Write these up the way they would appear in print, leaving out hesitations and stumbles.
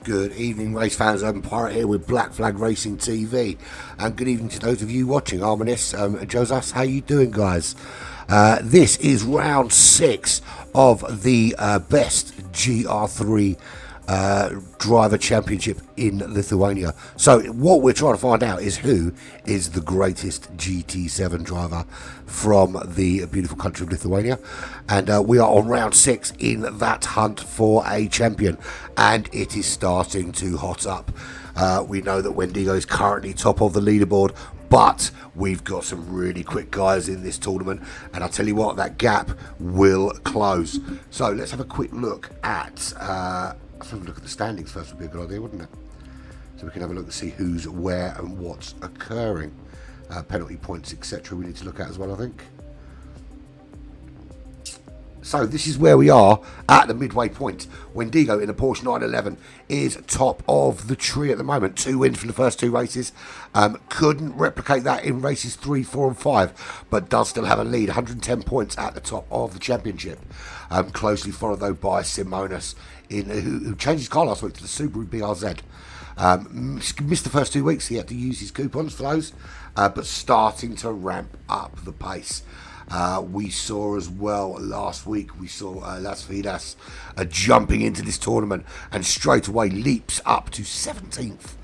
Good evening, race fans. I'm Pirate here with Black Flag Racing TV, and good evening to those of you watching. Arminis, Josas, how you doing, guys? This is round 6 of the best GR3 driver championship in Lithuania. So what we're trying to find out is who is the greatest GT7 driver from the beautiful country of Lithuania, and we are on round 6 in that hunt for a champion, and it is starting to hot up. We know that Wendigo is currently top of the leaderboard, but we've got some really quick guys in this tournament, and I'll tell you what, that gap will close. So let's have a quick look at let's have a look at the standings first. Would be a good idea, wouldn't it? So we can have a look and see who's where and what's occurring. Penalty points, etc. we need to look at as well, I think. So this is where we are at the midway point. Wendigo in a Porsche 911 is top of the tree at the moment. 2 wins from the first 2 races. Couldn't replicate that in races 3, 4 and 5, but does still have a lead. 110 points at the top of the championship. Closely followed though by Simonas, who changed his car last week to the Subaru BRZ. Missed the first 2 weeks. He had to use his coupons for those, but starting to ramp up the pace. We saw as well last week, we saw Las Vidas jumping into this tournament and straight away leaps up to 17th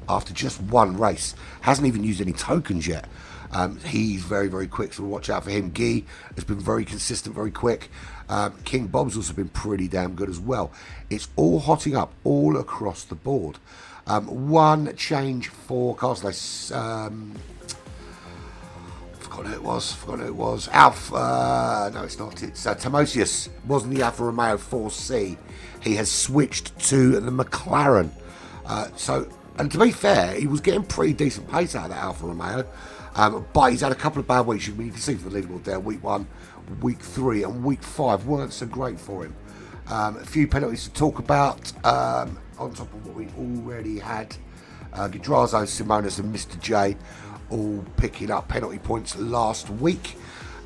after just 1 race. Hasn't even used any tokens yet. He's very, very quick, so watch out for him. Guy has been very consistent, very quick. King Bob's also been pretty damn good as well. It's all hotting up all across the board. One change for cars. Forgot who it was. Alpha. No, it's not. It's Timosius. Wasn't the Alfa Romeo 4C. He has switched to the McLaren. And to be fair, he was getting pretty decent pace out of that Alfa Romeo. But he's had a couple of bad weeks. You can see from the leaderboard there. Week 1, week 3, and week 5 weren't so great for him. A few penalties to talk about on top of what we already had. Gidrazo, Simonas, and Mr. J all picking up penalty points last week.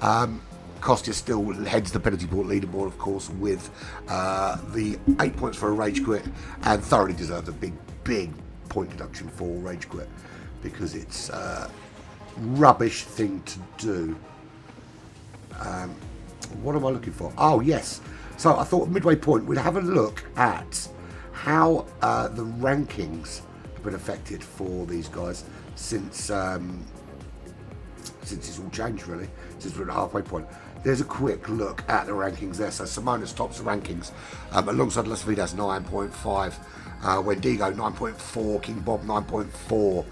Kostya still heads the penalty point leaderboard, of course, with the 8 points for a rage quit, and thoroughly deserved a big point deduction for rage quit because it's a rubbish thing to do. What am I looking for? Oh, yes. So I thought midway point we'd have a look at how the rankings have been affected for these guys since it's all changed, really, since we're at the halfway point. There's a quick look at the rankings there. So Simonas tops the rankings alongside Las Vidas 9.5, Wendigo 9.4, King Bob 9.4,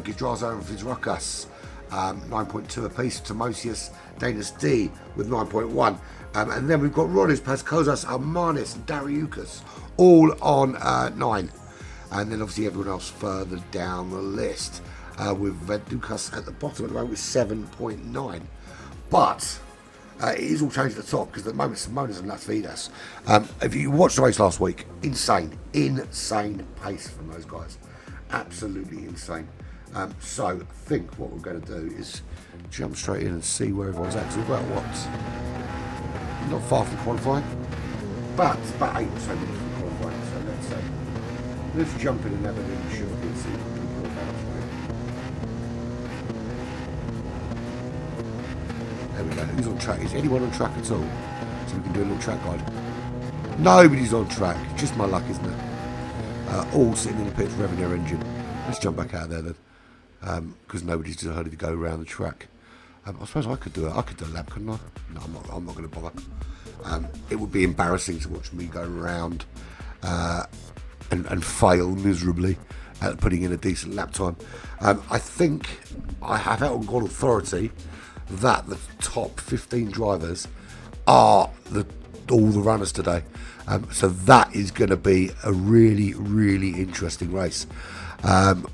Gidrazo and Vizrakas 9.2 apiece, Timosius, Danis D with 9.1, and then we've got Rodders, Paskozas, Armanis and Dariukas all on 9. And then obviously everyone else further down the list, with Vedukas at the bottom at the moment with 7.9. But it is all changed at the top because at the moment Simonas and Las Vidas. If you watched the race last week, insane pace from those guys. Absolutely insane. So I think what we're going to do is jump straight in and see where everyone's at. So we've got what? Not far from qualifying, but it's about 8 or so minutes from qualifying. So let's jump in and have a little shoot and see what we're about. There we go. Who's on track? Is anyone on track at all? So we can do a little track guide. Nobody's on track. Just my luck, isn't it? All sitting in the pits revving their engine. Let's jump back out there then, because nobody's decided to go around the track. I suppose I could do it. I could do a lap, couldn't I? No, I'm not going to bother. It would be embarrassing to watch me go around and fail miserably at putting in a decent lap time. I think I have out on good authority that the top 15 drivers are all the runners today. So that is going to be a really, really interesting race.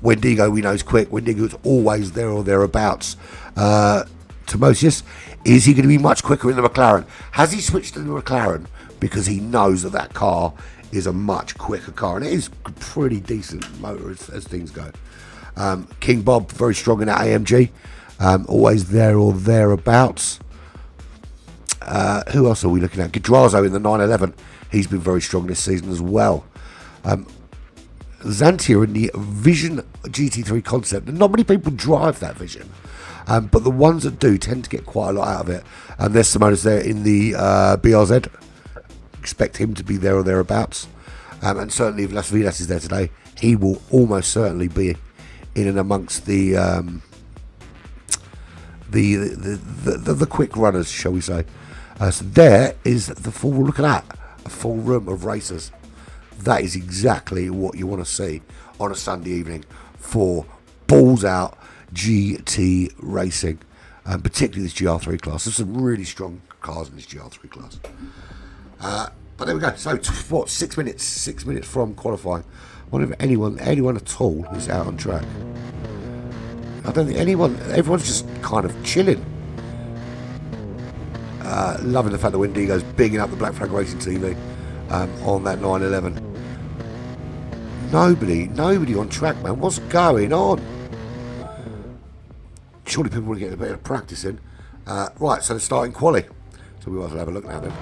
Wendigo, we know, is quick. Wendigo's always there or thereabouts. Timosius, is he going to be much quicker in the McLaren? Has he switched to the McLaren because he knows that car is a much quicker car, and it is a pretty decent motor as things go. King Bob, very strong in that AMG, always there or thereabouts. Who else are we looking at? Gidrazo in the 911, he's been very strong this season as well. Xantia in the Vision GT3 concept, and not many people drive that Vision, but the ones that do tend to get quite a lot out of it. And there's Simonas there in the BRZ. Expect him to be there or thereabouts, and certainly if Las Vidas is there today, he will almost certainly be in and amongst the quick runners, shall we say. So there is the full, look at that, a full room of racers. That is exactly what you want to see on a Sunday evening for balls out GT racing, particularly this GR3 class. There's some really strong cars in this GR3 class. But there we go. So what? 6 minutes? 6 minutes from qualifying. I wonder if anyone at all is out on track. I don't think anyone. Everyone's just kind of chilling. Loving the fact that Wendigo's bigging up the Black Flag Racing TV on that 911. Nobody on track, man. What's going on? Surely people want to get a bit of practice in. Right, so they're starting quali. So we might as well have a look now then.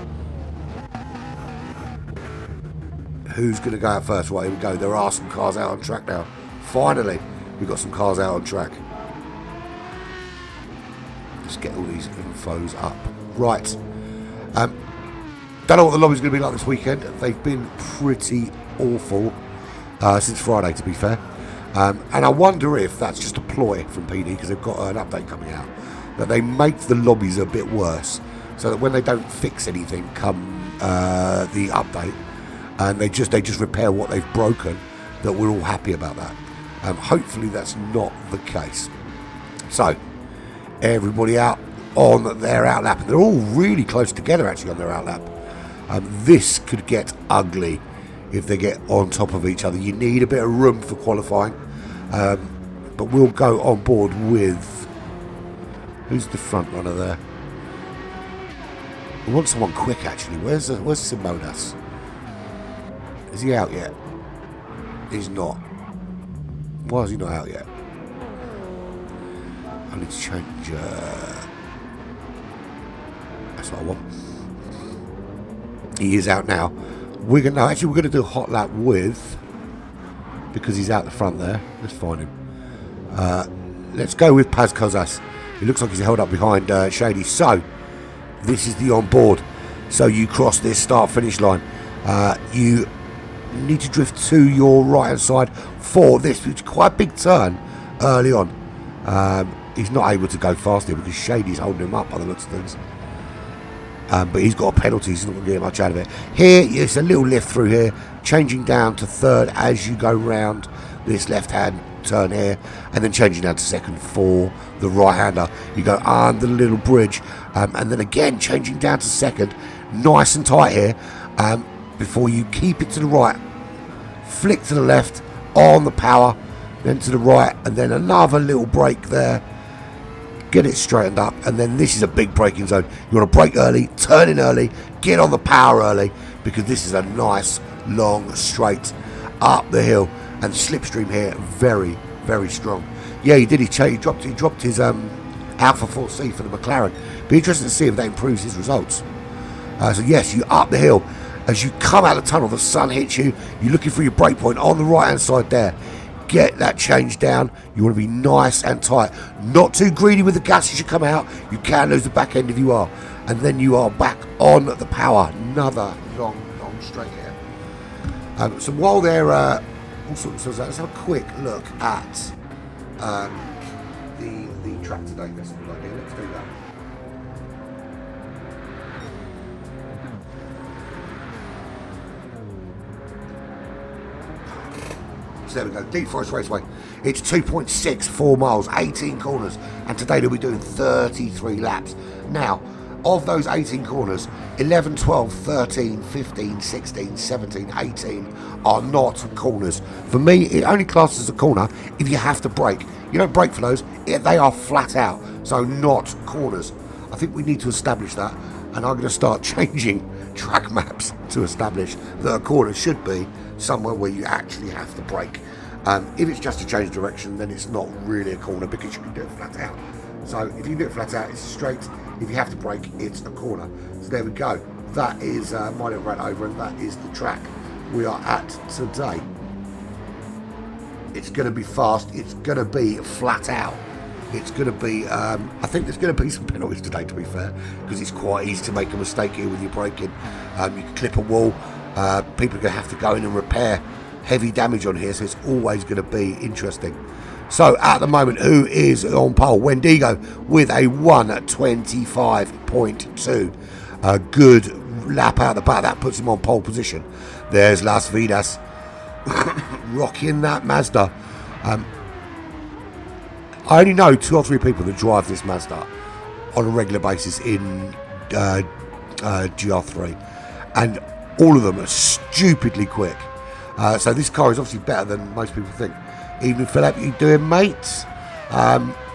Who's going to go out first? Right, here we go. There are some cars out on track now. Finally, we've got some cars out on track. Let's get all these infos up. Right. Don't know what the lobby's going to be like this weekend. They've been pretty awful since Friday, to be fair. And I wonder if that's just a ploy from PD, because they've got an update coming out, that they make the lobbies a bit worse, so that when they don't fix anything come the update, and they just repair what they've broken, that we're all happy about that. Hopefully that's not the case. So everybody out on their outlap. They're all really close together actually on their outlap. This could get ugly if they get on top of each other. You need a bit of room for qualifying, but we'll go on board with, who's the front runner there? We want someone quick actually. Where's Simonas? Is he out yet? He's not. Why is he not out yet? I need to change. That's what I want. He is out now. We're gonna do a hot lap with, because he's out the front there. Let's find him. Let's go with Paz Kozas. It looks like he's held up behind Shady. So this is the on board. So you cross this start finish line. You need to drift to your right hand side for this, which is quite a big turn early on. He's not able to go fast here because Shady's holding him up by the looks of things. But he's got a penalty, so he's not going to get much out of it. Here, it's a little lift through here, changing down to third as you go round this left-hand turn here, and then changing down to second for the right-hander. You go under the little bridge, and then again changing down to second, nice and tight here, before you keep it to the right, flick to the left on the power, then to the right, and then another little brake there. Get it straightened up, and then this is a big braking zone. You want to brake early, turn in early, get on the power early, because this is a nice long straight up the hill, and slipstream here very, very strong. Yeah, he did. He dropped his Alpha 4C for the McLaren. Be interesting to see if that improves his results. So yes, you up the hill. As you come out of the tunnel, the sun hits you. You're looking for your brake point on the right hand side there. Get that change down. You want to be nice and tight, not too greedy with the gas as you come out. You can lose the back end if you are, and then you are back on the power. Another long straight here. So while they're all sorts of, let's have a quick look at the track today. That's a good idea. Let's do that. So there we go, Deep Forest Raceway. It's 2.64 miles, 18 corners, and today they'll be doing 33 laps. Now, of those 18 corners, 11, 12, 13, 15, 16, 17, 18 are not corners. For me, it only classes as a corner if you have to brake. You don't brake for those, they are flat out, so not corners. I think we need to establish that, and I'm going to start changing track maps to establish that a corner should be somewhere where you actually have to brake. If it's just a change direction, then it's not really a corner because you can do it flat out. So if you do it flat out, it's straight. If you have to brake, it's a corner. So there we go. That is my little rant over, and that is the track we are at today. It's going to be fast. It's going to be flat out. It's going to be, I think there's going to be some penalties today, to be fair, because it's quite easy to make a mistake here with your braking. You can clip a wall. People are going to have to go in and repair heavy damage on here, so it's always going to be interesting. So at the moment, who is on pole? Wendigo with a 1:25.2. A good lap out the back. That puts him on pole position. There's Las Vidas rocking that Mazda. I only know 2 or 3 people that drive this Mazda on a regular basis in GR3, and all of them are stupidly quick. So this car is obviously better than most people think. Evening Philip, you doing, mate?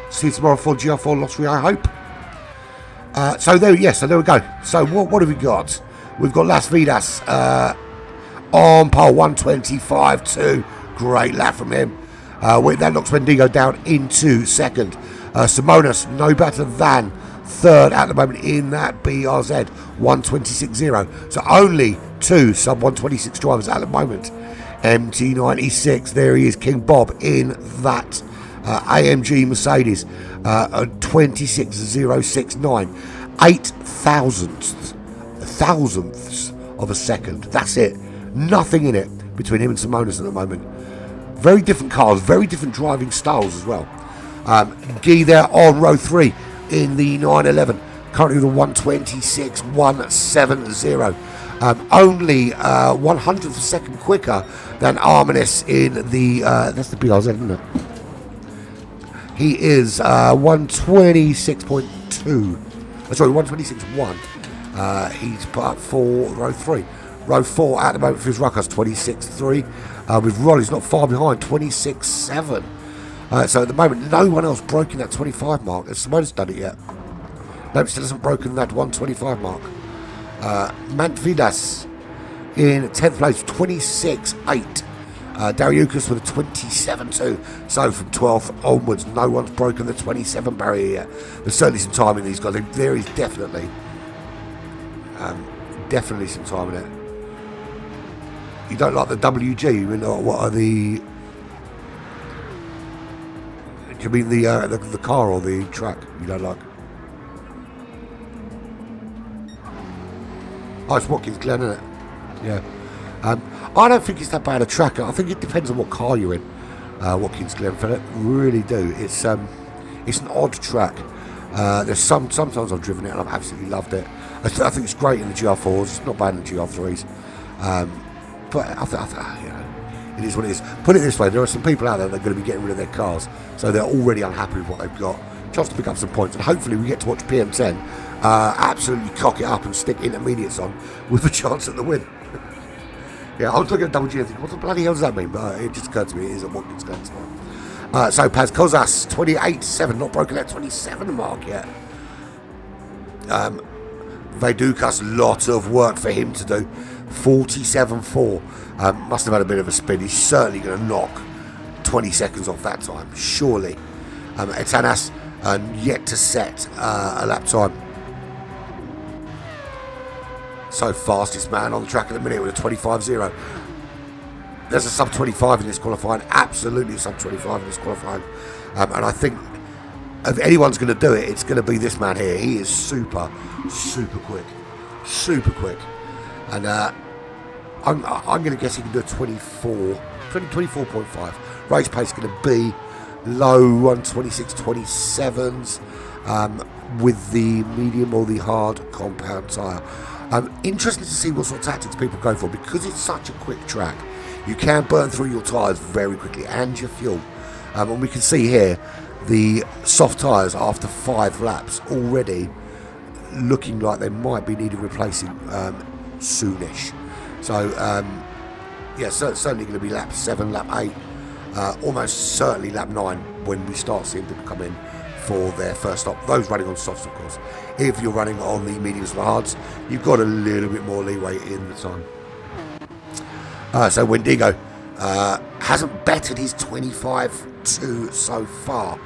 See you tomorrow for GR4 Lottery, I hope. So there we go. So what have we got? We've got Las Vegas on pole 125.2. Great lap from him. That knocks Wendigo down into second. Simonas no better than third at the moment in that BRZ 126.0. So only two sub 126 drivers at the moment. MT96, there he is, King Bob in that AMG Mercedes, 26.069, 0.008 of a second. That's it. Nothing in it between him and Simonas at the moment. Very different cars, very different driving styles as well. Guy there on row 3 in the 911, currently the 126.170. Only 100th of a second quicker than Arminis in the that's the BRZ, isn't it? He is 126.2. Sorry, 126.1. He's put up for row 3. Row 4 at the moment for his Ruckers, 26.3. With Rolly's not far behind, 26.7. So at the moment, no one else broken that 25 mark. Has Simonas done it yet? No, still hasn't broken that 125 mark. Mantvidas in 10th place, 26.8. Dariukas with a 27.2. So from 12th onwards, no one's broken the 27 barrier yet. There's certainly some time in these guys. There is definitely some time in it. You don't like the WG? You know, what are the? Do you mean the car or the track? You don't like? Oh, it's Watkins Glen, isn't it? Yeah. I don't think it's that bad a track. I think it depends on what car you're in. Watkins Glen, for it, really do. It's an odd track. There's sometimes I've driven it and I've absolutely loved it. I think it's great in the GR4s. It's not bad in the GR3s. But I you know, it is what it is. Put it this way: there are some people out there that are going to be getting rid of their cars, so they're already unhappy with what they've got. Chance to pick up some points, and hopefully we get to watch PM10 absolutely cock it up and stick intermediates on with a chance at the win. Yeah, I was looking at double G and thinking, what the bloody hell does that mean? But it just occurred to me, it is at Watkins Glen tomorrow. So Paz Kozas, 28.7, not broken that 27 mark yet. Vedukas, lot of work for him to do. 47.4. Must have had a bit of a spin. He's certainly going to knock 20 seconds off that time, surely. Etanas yet to set a lap time. So fastest man on the track at the minute with a 25.0. There's a sub 25 in this qualifying, absolutely a sub 25 in this qualifying. And I think if anyone's going to do it, it's going to be this man here. He is super quick. And I'm going to guess he can do a 24.5. Race pace is going to be low 126.27s with the medium or the hard compound tyre. Interesting to see what sort of tactics people go for, because it's such a quick track. You can burn through your tyres very quickly and your fuel. And we can see here the soft tyres after 5 laps already looking like they might be needing replacing soonish. So yeah, certainly going to be lap 7, lap 8, almost certainly lap 9 when we start seeing people come in for their first stop. Those running on softs, of course. If you're running on the mediums and the hards, you've got a little bit more leeway in the time. So Wendigo hasn't bettered his 25.2 so far.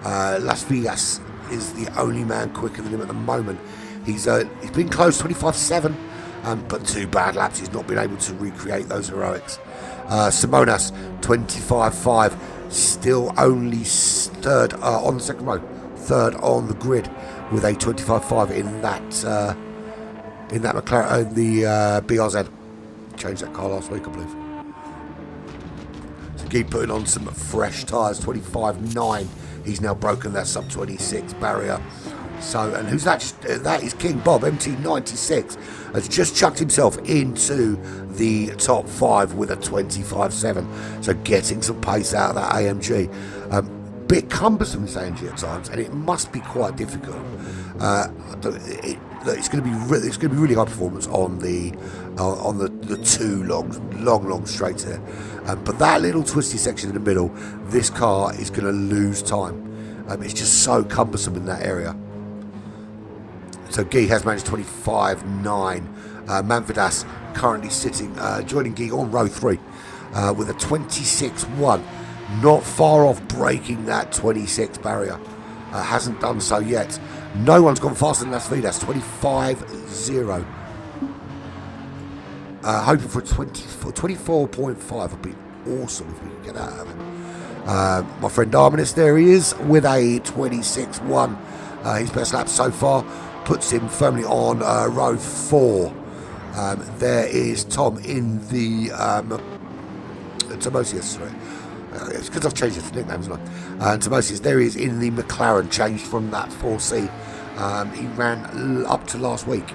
Las Vegas is the only man quicker than him at the moment. He's been close, 25.7, but 2 bad laps. He's not been able to recreate those heroics. Simonas, 25.5, still only third on the second row, third on the grid with a 25.5 in that McLaren, the BRZ. Changed that car last week, I believe. So keep putting on some fresh tyres, 25.9. He's now broken that sub 26 barrier. So, and who's that? That is King Bob, MT96, has just chucked himself into the top 5 with a 25.7. So getting some pace out of that AMG. Bit cumbersome, this AMG at times, and it must be quite difficult. It's going to be really high performance on the 2 long straights there. But that little twisty section in the middle, this car is going to lose time. It's just so cumbersome in that area. So Guy has managed 25.9. Manfredas currently sitting, joining Guy on row 3 with a 26.1. Not far off breaking that 26 barrier. Hasn't done so yet. No one's gone faster than Las Vegas. 25.0. Hoping for 24.5 would be awesome if we could get that out of him. My friend Arminis, there he is with a 26.1. His best lap so far puts him firmly on row 4. There is Tom in the Tomosius, sorry. It's because I've changed his nicknames, haven't I? And Tomosius, there he is in the McLaren, changed from that 4C. He ran up to last week.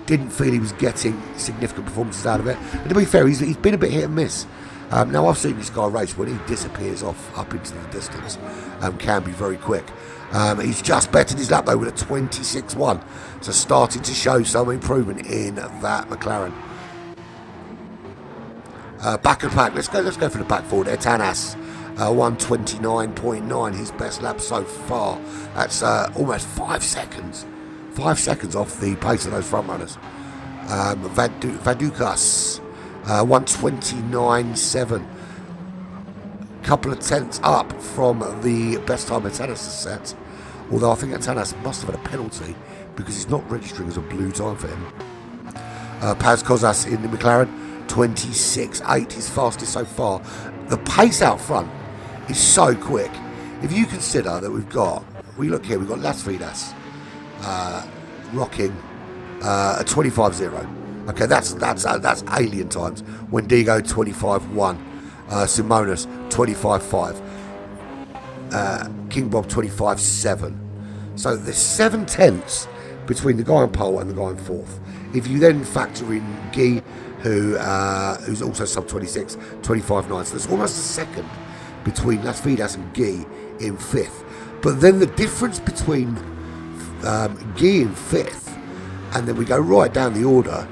Didn't feel he was getting significant performances out of it. And to be fair, he's been a bit hit and miss. Now, I've seen this guy race when he disappears off up into the distance. Can be very quick. He's just bettered his lap though with a 26.1. So starting to show some improvement in that McLaren. Back and pack. Let's go for the back forward. Etanas, 129.9. His best lap so far. That's almost 5 seconds. 5 seconds off the pace of those front runners. Vadukas, 129.7. Couple of tenths up from the best time Etanas has set. Although I think Etanas must have had a penalty because he's not registering as a blue time for him. Paz Kozas in the McLaren, 26.8, his fastest so far. The pace out front is so quick. If you consider that we've got Las Vegas rocking a 25.0. Okay, that's alien times. Wendigo 25.1, Simonas 25.5, King Bob 25.7. So there's 7 tenths between the guy on pole and the guy on fourth. If you then factor in Guy, who's also sub 26, 25.9, so there's almost a second between Las Vegas and Guy in fifth. But then the difference between Guy in fifth, and then we go right down the order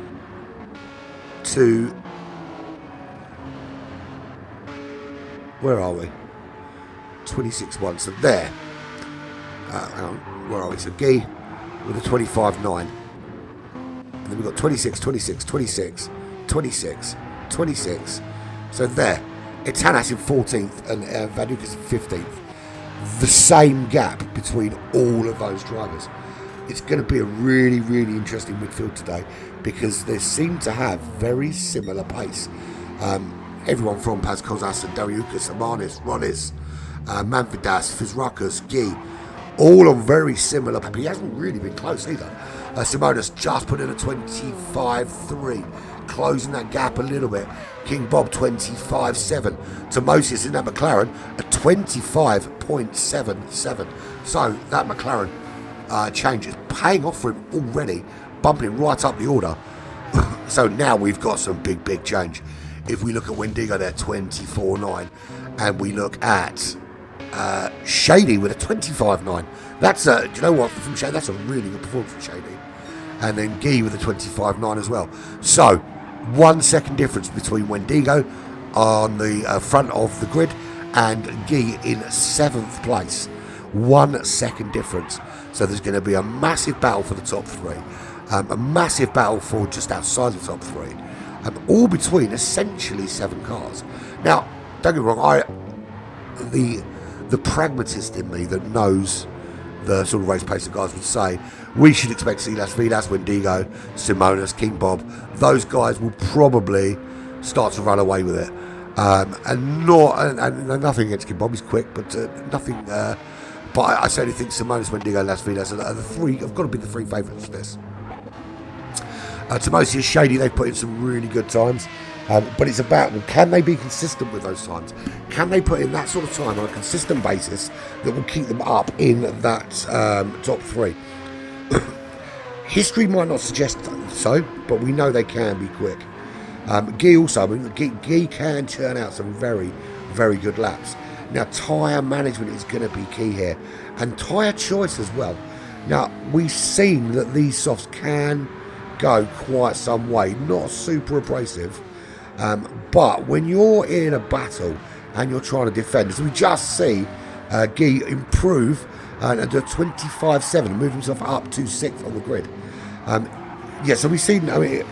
to, where are we? 26.1. So there. Hang on, where are we? So Guy with a 25.9. And then we've got 26, 26, 26, 26, 26. So there. Etanas in 14th and Vadukas in 15th. The same gap between all of those drivers. It's going to be a really, really interesting midfield today because they seem to have very similar pace. Everyone from Paz Kozas and Dariukas, Amanis, Ronis, Manfredas, Fizrakas, Guy, all on very similar. He hasn't really been close either. Simonas just put in a 25.3, closing that gap a little bit. King Bob 25.7. Tomosius in that McLaren a 25.77. So that McLaren change is paying off for him already, bumping right up the order. So now we've got some big change. If we look at Wendigo there, 24.9, and we look at Shady with a 25.9. That's do you know what, from Shady, that's a really good performance from Shady. And then Guy with a 25.9 as well. So 1 second difference between Wendigo on the front of the grid and Guy in 7th place. 1 second difference. So there's going to be a massive battle for the top 3, a massive battle for just outside the top 3, all between essentially 7 cars. Now, don't get me wrong, the pragmatist in me that knows the sort of race pacer guys would say we should expect to see Las Vegas, Wendigo, Simonas, King Bob. Those guys will probably start to run away with it, and nothing against King Bob. He's quick, but nothing. But I certainly think Simonas, Wendigo, Las Vegas are the 3. Have got to be the 3 favourites for this. Tomosius, Shady, they've put in some really good times. But it's about, can they be consistent with those times? Can they put in that sort of time on a consistent basis that will keep them up in that top 3? History might not suggest so, but we know they can be quick. Guy also, Guy can churn out some very, very good laps. Now, tyre management is going to be key here, and tyre choice as well. Now, we've seen that these softs can go quite some way, not super abrasive. But when you're in a battle and you're trying to defend, as we just see Guy improve and a 25.7, moving himself up to 6th on the grid. Yeah, so we've seen, I mean,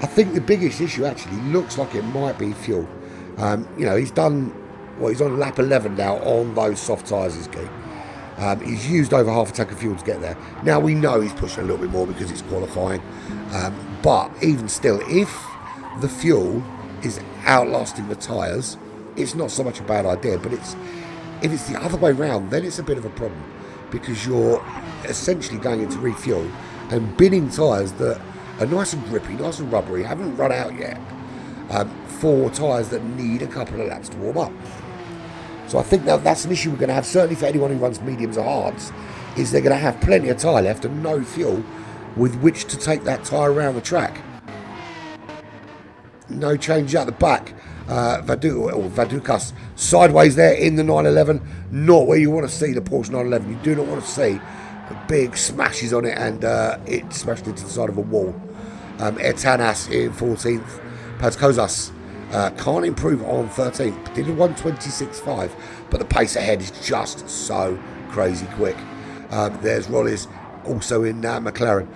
I think the biggest issue actually looks like it might be fuel. You know, he's done, well, he's on lap 11 now on those soft tyres, is Gee. He's used over half a tank of fuel to get there. Now we know he's pushing a little bit more because it's qualifying. But even still, if the fuel is outlasting the tyres, it's not so much a bad idea. But if it's the other way round, then it's a bit of a problem, because you're essentially going into refuel and binning tyres that are nice and grippy, nice and rubbery, haven't run out yet, for tyres that need a couple of laps to warm up. So I think that's an issue we're going to have, certainly for anyone who runs mediums or hards, is they're going to have plenty of tyre left and no fuel with which to take that tyre around the No change out the back. Vadukas sideways there in the 911. Not where you want to see the Porsche 911. You do not want to see big smashes on it and it smashed into the side of a wall. Etanas in 14th. Pazkozas can't improve on 13th. Did a 126.5, but the pace ahead is just so crazy quick. There's Rollis also in McLaren.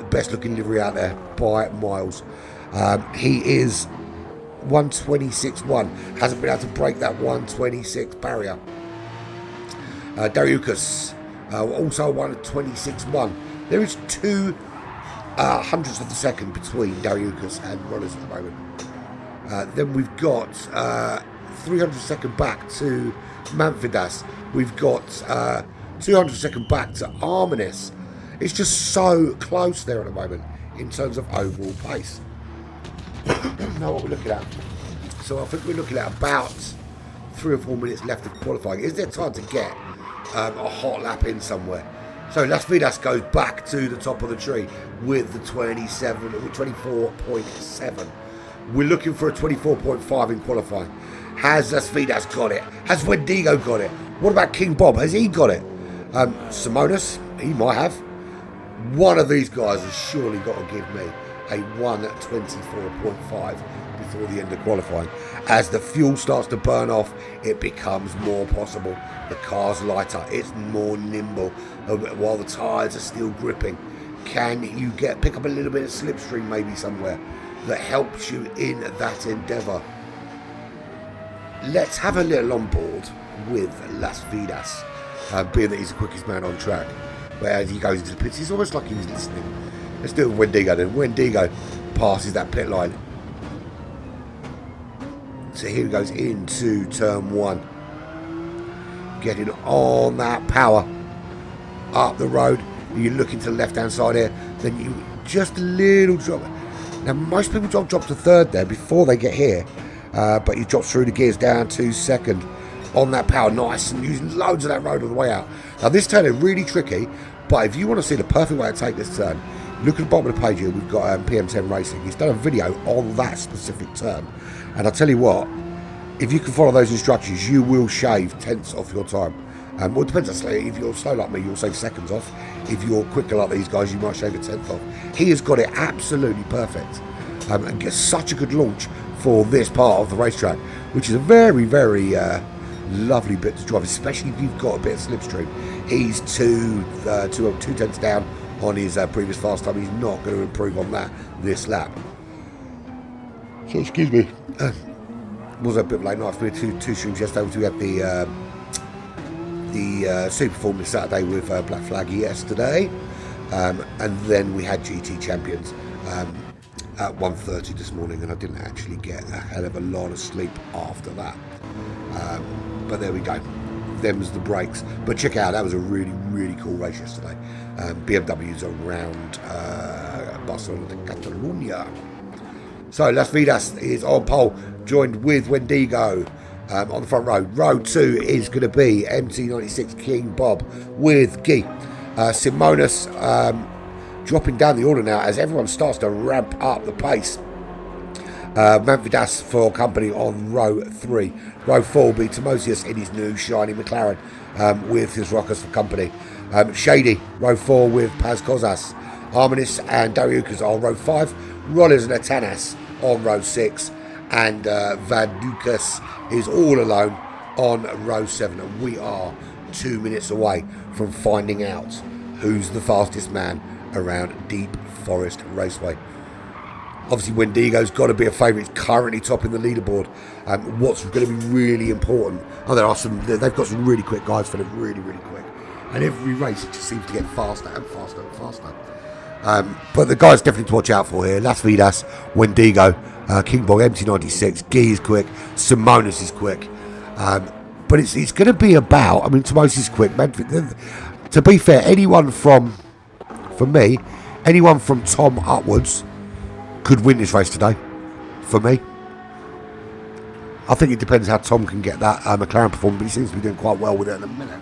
Best looking livery out there by miles. He is 126.1. Hasn't been able to break that 126 barrier. Dariukas also 126.1. There is 2 hundredths of a second between Dariukas and Rollis at the moment. Then we've got 300 second back to Manfredas. We've got 200 second back to Armanis. It's just so close there at the moment in terms of overall pace. Now what we're looking at. So I think we're looking at about 3 or 4 minutes left of qualifying. Is there time to get a hot lap in somewhere? So Las Vidas goes back to the top of the tree with the 24.7. We're looking for a 24.5 in qualifying. Has Las Vidas got it? Has Wendigo got it? What about King Bob? Has he got it? Simonis, he might have. One of these guys has surely got to give me a 124.5 before the end of qualifying. As the fuel starts to burn off, it becomes more possible. The car's lighter, it's more nimble, while the tyres are still gripping. Can you pick up a little bit of slipstream maybe somewhere that helps you in that endeavour? Let's have a little on board with Las Vidas, being that he's the quickest man on track. But as he goes into the pits, it's almost like he was listening. Let's do it with Wendigo then. Wendigo passes that pit line. So here he goes into turn 1. Getting on that power up the road. You look into the left hand side here, then you just a little drop. Now most people drop to 3rd there before they get here, but he drops through the gears down to 2nd on that power, nice, and using loads of that road on the way out. Now this turn is really tricky, but if you want to see the perfect way to take this turn, look at the bottom of the page here. We've got PM10 Racing. He's done a video on that specific turn, and I'll tell you what, if you can follow those instructions, you will shave tenths off your time. Well, it depends. If you're slow like me, you'll save seconds off. If you're quicker like these guys, you might shave a tenth off. He has got it absolutely perfect, and gets such a good launch for this part of the racetrack, which is a very, very lovely bit to drive, especially if you've got a bit of slipstream. He's two tenths down on his previous fast time. He's not going to improve on that this lap. So excuse me. Was a bit late night. We had two streams yesterday. We had the Super Formula Saturday with Black Flag yesterday, and then we had GT Champions at 1:30 this morning, and I didn't actually get a hell of a lot of sleep after that. But there we go. Them's the breaks. But check out, that was a really, really cool race yesterday. BMW's around Barcelona de Catalunya. So Las Vidas is on pole, joined with Wendigo on the front row. Row 2 is going to be MT96 King Bob with Guy. Simonis dropping down the order now as everyone starts to ramp up the pace. Manfredas for company on row 3. Row 4 will be Timosius in his new shiny McLaren with his rockers for company. Shady, row 4 with Paz Kozas. Armanis and Dariukas on row 5. Rollers and Atanas on row 6. And Vadukas is all alone on row 7. And we are 2 minutes away from finding out who's the fastest man around Deep Forest Raceway. Obviously, Wendigo's got to be a favourite. He's currently topping the leaderboard. What's going to be really important? They've got some really quick guys for them, really, really quick. And every race, it just seems to get faster and faster and faster. But the guys definitely to watch out for here: Las Vidas, Wendigo, King Bob, MT96, Guy is quick, Simonis is quick. But it's going to be about. I mean, Tomos is quick. Man, to be fair, anyone from Tom upwards could win this race today, for me. I think it depends how Tom can get that McLaren performance, but he seems to be doing quite well with it in a minute.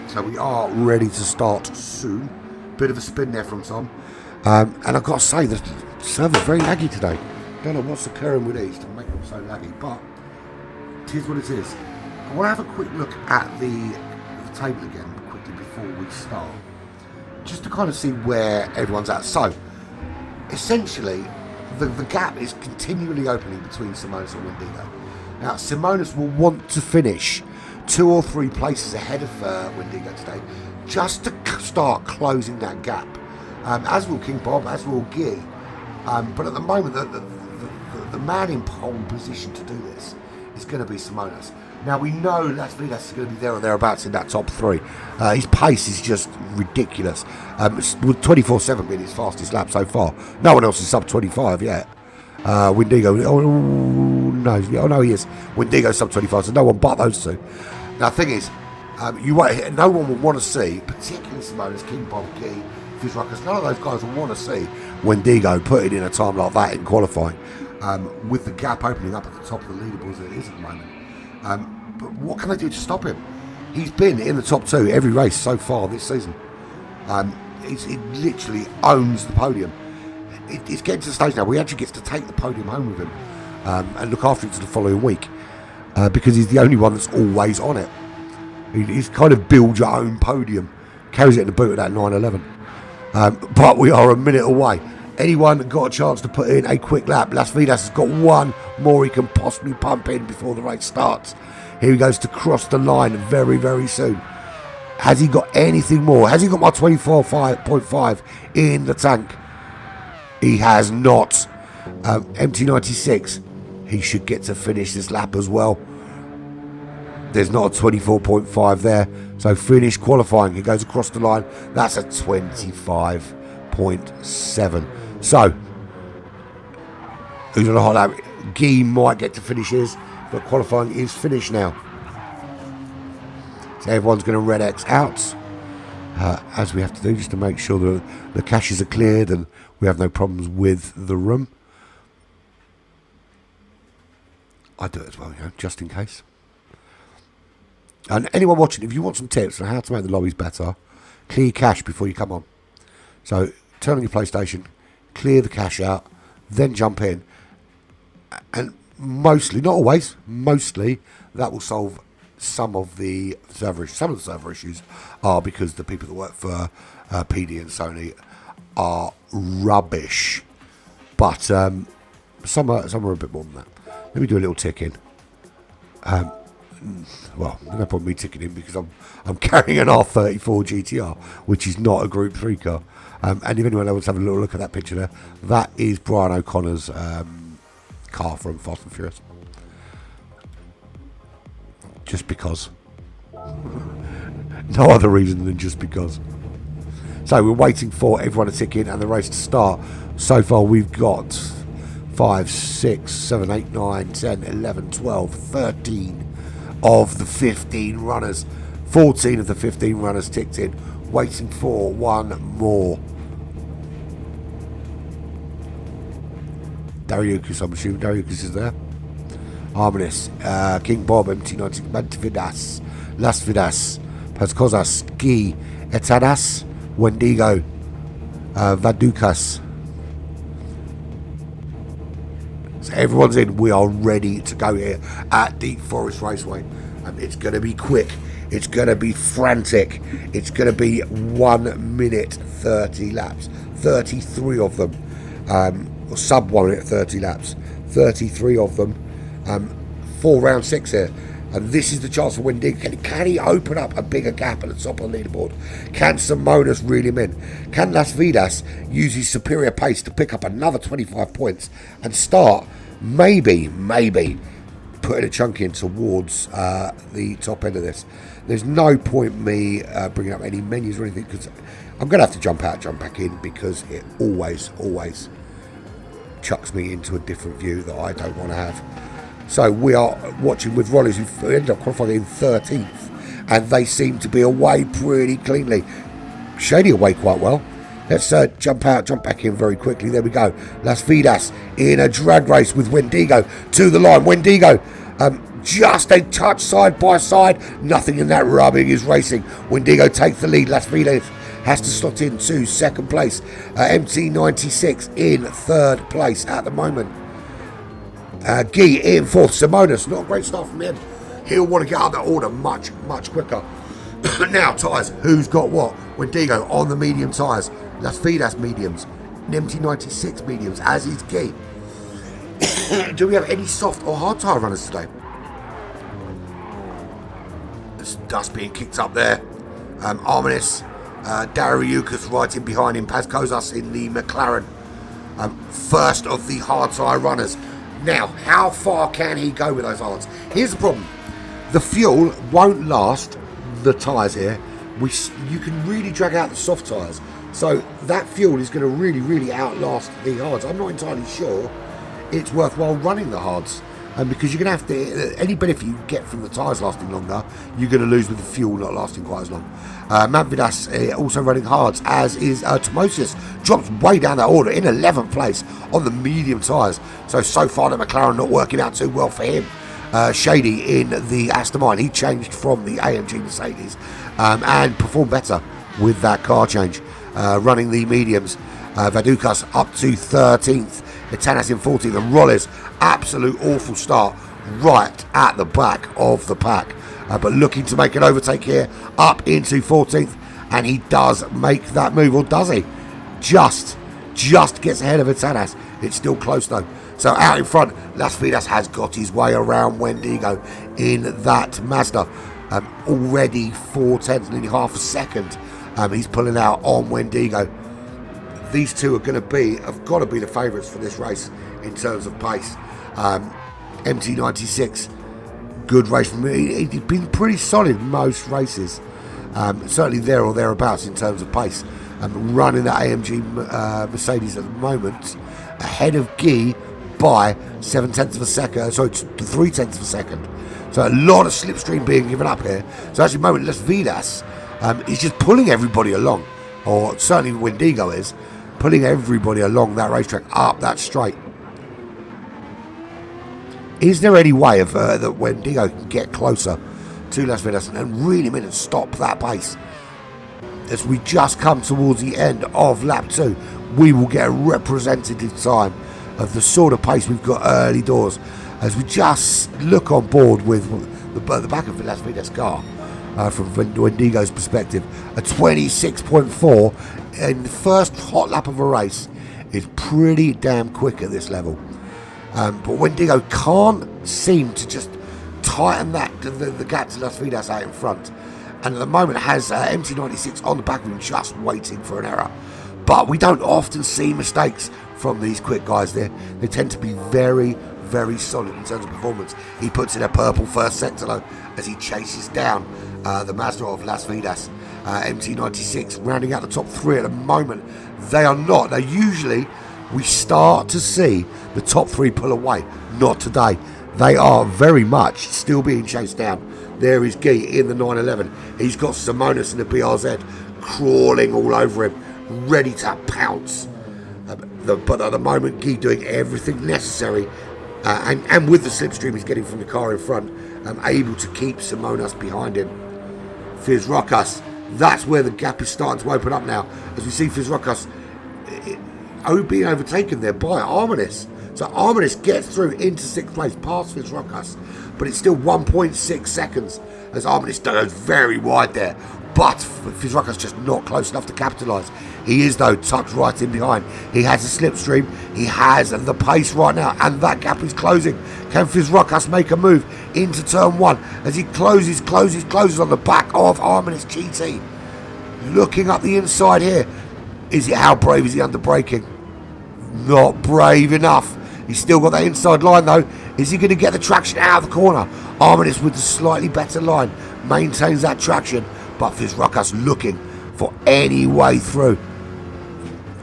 So we are ready to start soon. Bit of a spin there from Tom. And I've got to say, the server's very laggy today. Don't know what's occurring with these to make them so laggy, but it is what it is. I want to have a quick look at the table again quickly before we start, just to kind of see where everyone's at. So, essentially, the gap is continually opening between Simonis and Wendigo. Now, Simonis will want to finish 2 or 3 places ahead of Wendigo today, just to start closing that gap. As will King Bob, as will Guy. But at the moment, the man in pole position to do this is going to be Simonis. Now, we know Las Vegas is going to be there or thereabouts in that top 3. His pace is just ridiculous. With 24.7 being his fastest lap so far. No one else is sub 25 yet. Wendigo, no, he is. Wendigo sub 25, so no one but those two. Now, the thing is, no one will want to see, particularly Simonis, King Bob, Guy, because none of those guys will want to see Wendigo put it in a time like that in qualifying, with the gap opening up at the top of the leaderboard as it is at the moment. But what can they do to stop him? He's been in the top 2 every race so far this season. He literally owns the podium. It's getting to the stage now where he actually gets to take the podium home with him and look after it to the following week, because he's the only one that's always on it. He's kind of build your own podium, carries it in the boot of that 911. But we are a minute away. Anyone got a chance to put in a quick lap? Las Vegas has got one more he can possibly pump in before the race starts. Here he goes to cross the line very, very soon. Has he got anything more? Has he got my 24.5 in the tank? He has not. MT96, he should get to finish this lap as well. There's not a 24.5 there. So finish qualifying. He goes across the line. That's a 25.7. So, who's on a hot lap? Guy might get to finish his, but qualifying is finished now. So everyone's going to red X out, as we have to do, just to make sure that the caches are cleared and we have no problems with the room. I do it as well, just in case. And anyone watching, if you want some tips on how to make the lobbies better, clear cache before you come on. So turn on your PlayStation, clear the cache out, then jump in, and mostly, not always, mostly that will solve some of the server issues. Some of the server issues are because the people that work for PD and Sony are rubbish, but some are a bit more than that. Let me do a little tick in. Well, there's no point me ticking in because I'm carrying an R34 GTR, which is not a Group 3 car. And if anyone wants to have a little look at that picture there, that is Brian O'Connor's car from Fast and Furious. Just because. No other reason than just because. So we're waiting for everyone to tick in and the race to start. So far we've got 5, 6, 7, 8, 9, 10, 11, 12, 13 of the 15 runners. 14 of the 15 runners ticked in. Waiting for one more. Dariukas, I'm assuming Dariukas is there. Harmonious, King Bob, MT90, Mantividas, Las Vidas, Pascozas, Guy, Etanas, Wendigo, Vadukas. So everyone's in. We are ready to go here at Deep Forest Raceway. It's going to be quick. It's going to be frantic. It's going to be 1 minute 30 laps. 33 of them. Or sub 1 minute 30 laps. 33 of them. For round 6 here. And this is the chance for Wendigo. Can he open up a bigger gap at the top of the leaderboard? Can Simonas reel him in? Can Las Vidas use his superior pace to pick up another 25 points and start maybe putting a chunk in towards the top end of this? There's no point me bringing up any menus or anything, because I'm going to have to jump out, jump back in, because it always chucks me into a different view that I don't want to have. So we are watching with Rollies, who ended up qualifying in 13th, and they seem to be away pretty cleanly. Shady away quite well. Let's jump out, jump back in very quickly. There we go. Las Vidas in a drag race with Wendigo to the line. Wendigo just a touch side by side. Nothing in that rubbing is racing. Wendigo takes the lead. Las Vidas has to slot into second place. MT96 in third place at the moment. Guy in fourth. Simonas, not a great start from him. He'll want to get out of that order much quicker. Now, tyres. Who's got what? Wendigo on the medium tyres. Las Vidas mediums. MT96 mediums, as is Guy. Do we have any soft or hard tyre runners today? There's dust being kicked up there. Arminis, Dariukas right in behind him. Paz Kozas in the McLaren. First of the hard tyre runners. Now, how far can he go with those hards? Here's the problem. The fuel won't last the tyres here. You can really drag out the soft tyres. So that fuel is going to really outlast the hards. I'm not entirely sure it's worthwhile running the hards. Because you're going to have to, any benefit you get from the tyres lasting longer, you're going to lose with the fuel not lasting quite as long. Manvidas also running hards, as is Tomosis. Drops way down that order in 11th place on the medium tyres. So far the McLaren not working out too well for him. Shady in the Aston Martin. He changed from the AMG Mercedes and performed better with that car change. Running the mediums. Vadukas up to 13th. Itanas in 14th. And Rolles, absolute awful start right at the back of the pack. But looking to make an overtake here up into 14th. And he does make that move, or does he? Just gets ahead of Itanas. It's still close though. So out in front, Las Vidas has got his way around Wendigo in that Mazda. Already 4/10, nearly half a second. He's pulling out on Wendigo. These two have got to be the favourites for this race in terms of pace. MT96, good race for me. He's been pretty solid most races. Certainly there or thereabouts in terms of pace. Running that AMG Mercedes at the moment, ahead of Guy by 7/10 of a second, sorry, 3/10 of a second. So a lot of slipstream being given up here. So actually, at the moment, Las Vidas is just pulling everybody along, or certainly Wendigo is pulling everybody along that racetrack up that straight. Is there any way of that Wendigo can get closer to Las Vidas and really stop that pace? As we just come towards the end of lap 2, we will get a representative time of the sort of pace we've got early doors, as we just look on board with the back of the Las Vidas car from Wendigo's perspective. A 26.4 in the first hot lap of a race is pretty damn quick at this level. But Wendigo can't seem to just tighten the gap to Las Vidas out in front. And at the moment has MT96 on the back of him, just waiting for an error. But we don't often see mistakes from these quick guys there. They tend to be very solid in terms of performance. He puts in a purple first sector though, as he chases down the Mazda of Las Vidas. MT96 rounding out the top 3 at the moment. They are not. Now usually we start to see the top 3 pull away. Not today. They are very much still being chased down. There is Guy in the 911. He's got Simonas in the BRZ crawling all over him, ready to pounce. But at the moment, Guy doing everything necessary, and with the slipstream he's getting from the car in front, able to keep Simonas behind him. Fizrokas, that's where the gap is starting to open up now, as we see Fizrokas being overtaken there by Arminis. So Arminis gets through into 6th place past Fizrokas, but it's still 1.6 seconds as Arminis goes very wide there. but Fizrucka's just not close enough to capitalise. He is, though, tucked right in behind. He has a slipstream. He has the pace right now, and that gap is closing. Can Fizruckas make a move into turn 1 as he closes on the back of Arminus GT? Looking up the inside here. How brave is he under braking? Not brave enough. He's still got that inside line, though. Is he going to get the traction out of the corner? Arminus with the slightly better line maintains that traction, but Fizruckas looking for any way through.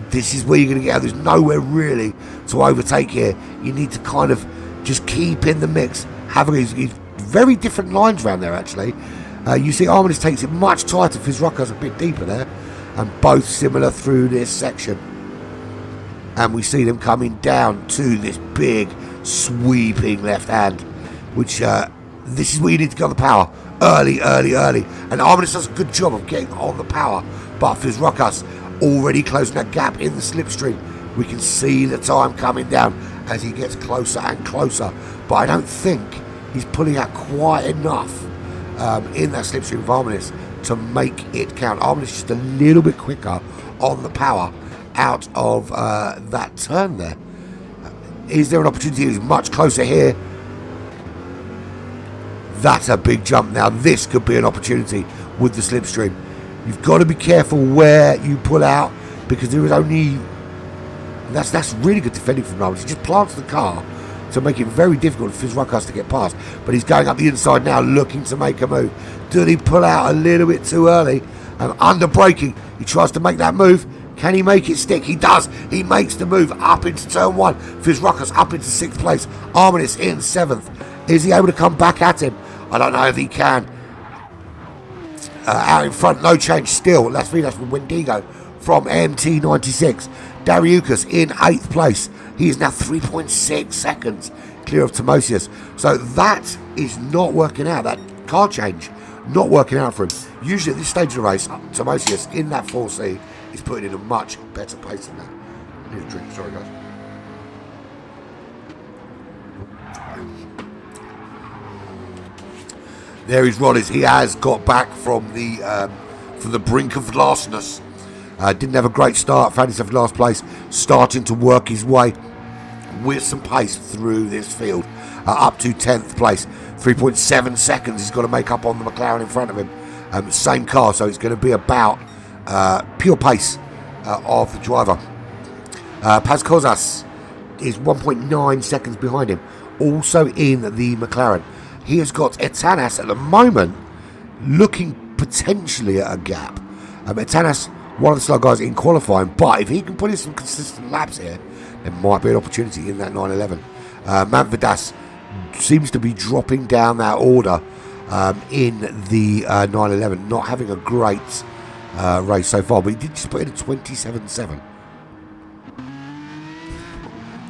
This is where you're going to get out. There's nowhere really to overtake here. You need to kind of just keep in the mix. Having these very different lines around there, actually. You see Arminus takes it much tighter. Fizruckas a bit deeper there. And both similar through this section. And we see them coming down to this big sweeping left hand, which this is where you need to get on the power early. And Arminus does a good job of getting on the power, but Fizruckas already closing that gap in the slipstream. We can see the time coming down as he gets closer and closer, but I don't think he's pulling out quite enough in that slipstream of Arminus to make it count. Arminus just a little bit quicker on the power out of that turn there. Is there an opportunity? He's much closer here. That's a big jump. Now this could be an opportunity with the slipstream. You've got to be careful where you pull out, because there is only... That's really good defending from Arminus. He just plants the car to make it very difficult for Fizruckas to get past. But he's going up the inside now, looking to make a move. Did he pull out a little bit too early? And under braking, he tries to make that move. Can he make it stick? He does. He makes the move up into turn 1. Fizruckas up into 6th place. Arminus in 7th. Is he able to come back at him? I don't know if he can. Out in front, no change still. That's from Wendigo from MT96. Dariukas in 8th place. He is now 3.6 seconds clear of Timosius. So that is not working out. That car change not working out for him. Usually at this stage of the race, Timosius in that 4C is putting in a much better pace than that. I need a drink, sorry guys. There is Rollins. He has got back from the brink of lastness. Didn't have a great start, found himself in last place, starting to work his way with some pace through this field, up to 10th place. 3.7 seconds he's got to make up on the McLaren in front of him. Same car, so it's going to be about pure pace of the driver. Paz Kozas is 1.9 seconds behind him, also in the McLaren. He has got Etanas at the moment looking potentially at a gap. Etanas, one of the slow guys in qualifying, but if he can put in some consistent laps here, there might be an opportunity in that 911. Manfredas seems to be dropping down that order in the 911, not having a great race so far, but he did just put in a 27.7.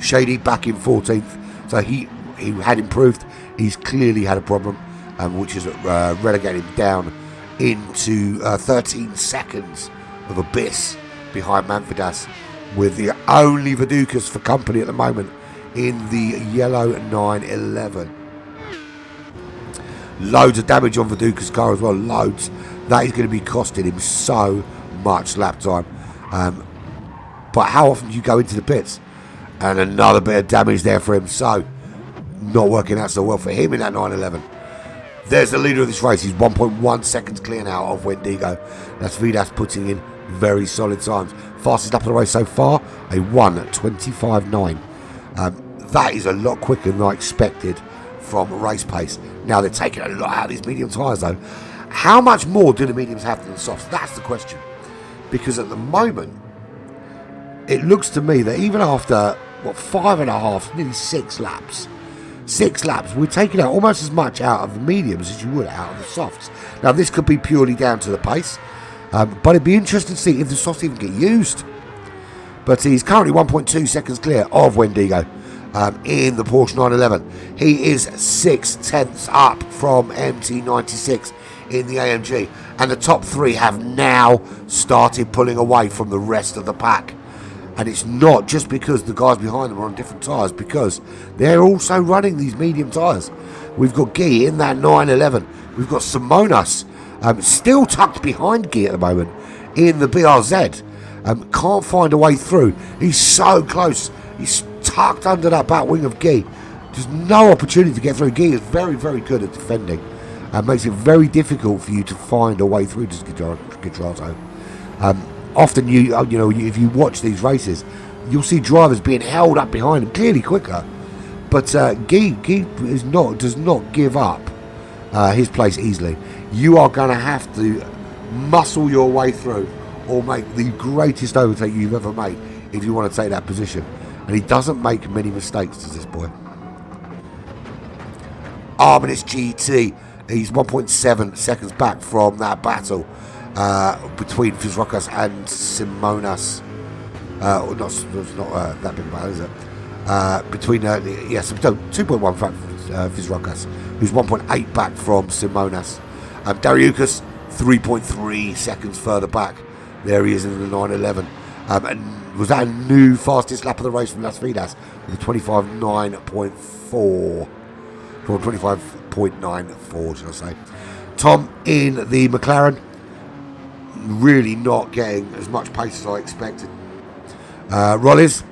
Shady back in 14th, so he had improved. He's clearly had a problem, which is relegated him down into 13 seconds of abyss behind Manfredas, with the only Vidukas for company at the moment in the yellow 911. Loads of damage on Viduka's car as well, loads. That is going to be costing him so much lap time. But how often do you go into the pits? And another bit of damage there for him, so not working out so well for him in that 911. There's the leader of this race. He's 1.1 seconds clear now of Wendigo. That's Vidas putting in very solid times. Fastest lap of the race so far, a 1:25.9. That is a lot quicker than I expected from race pace. Now they're taking a lot out of these medium tyres though. How much more do the mediums have than the softs? That's the question. Because at the moment, it looks to me that even after, 5.5, nearly 6 laps, we're taking out almost as much out of the mediums as you would out of the softs. Now this could be purely down to the pace, but it'd be interesting to see if the softs even get used. But he's currently 1.2 seconds clear of Wendigo in the Porsche 911. He is 6/10 up from MT96 in the AMG, and the top 3 have now started pulling away from the rest of the pack. And it's not just because the guys behind them are on different tyres, because they're also running these medium tyres. We've got Guy in that 911. We've got Simonas Still tucked behind Guy at the moment in the BRZ. Can't find a way through. He's so close. He's tucked under that back wing of Guy. There's no opportunity to get through. Guy is very, very good at defending. And makes it very difficult for you to find a way through to Gidrato. Often, you know, if you watch these races, you'll see drivers being held up behind him, clearly quicker. But Guy does not give up his place easily. You are going to have to muscle your way through or make the greatest overtake you've ever made if you want to take that position. And he doesn't make many mistakes, does this boy. Arminus GT. He's 1.7 seconds back from that battle between Fizrokas and Simonas. Not that big battle, is it? Between 2.1 back from Fizrokas, who's 1.8 back from Simonas. Dariukas 3.3 seconds further back. There he is in the 911. And was that a new fastest lap of the race from Las Vegas with a 25.94? 25.94, should I say. Tom in the McLaren, really not getting as much pace as I expected. Rollis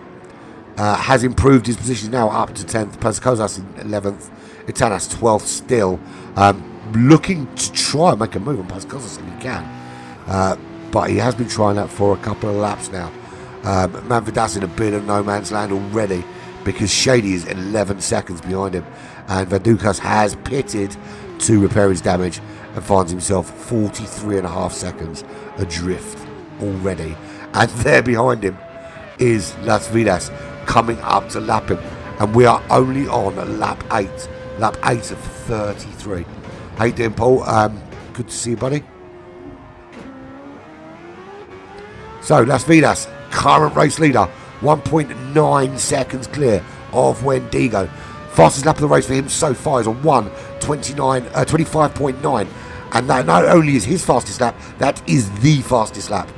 has improved his position now up to 10th. Pascozas in 11th. Itanas 12th still. Looking to try and make a move on Pascozas if he can. But he has been trying that for a couple of laps now. Manvidas in a bit of no man's land already because Shady is 11 seconds behind him. And Vadukas has pitted to repair his damage and finds himself 43.5 seconds adrift already. And there behind him is Las Vidas coming up to lap him. And we are only on lap 8. Lap 8 of 33. How you doing, Paul? Good to see you, buddy. So, Las Vidas, current race leader, 1.9 seconds clear of Wendigo. Fastest lap of the race for him so far is a 25.9. And that not only is his fastest lap, that is the fastest lap.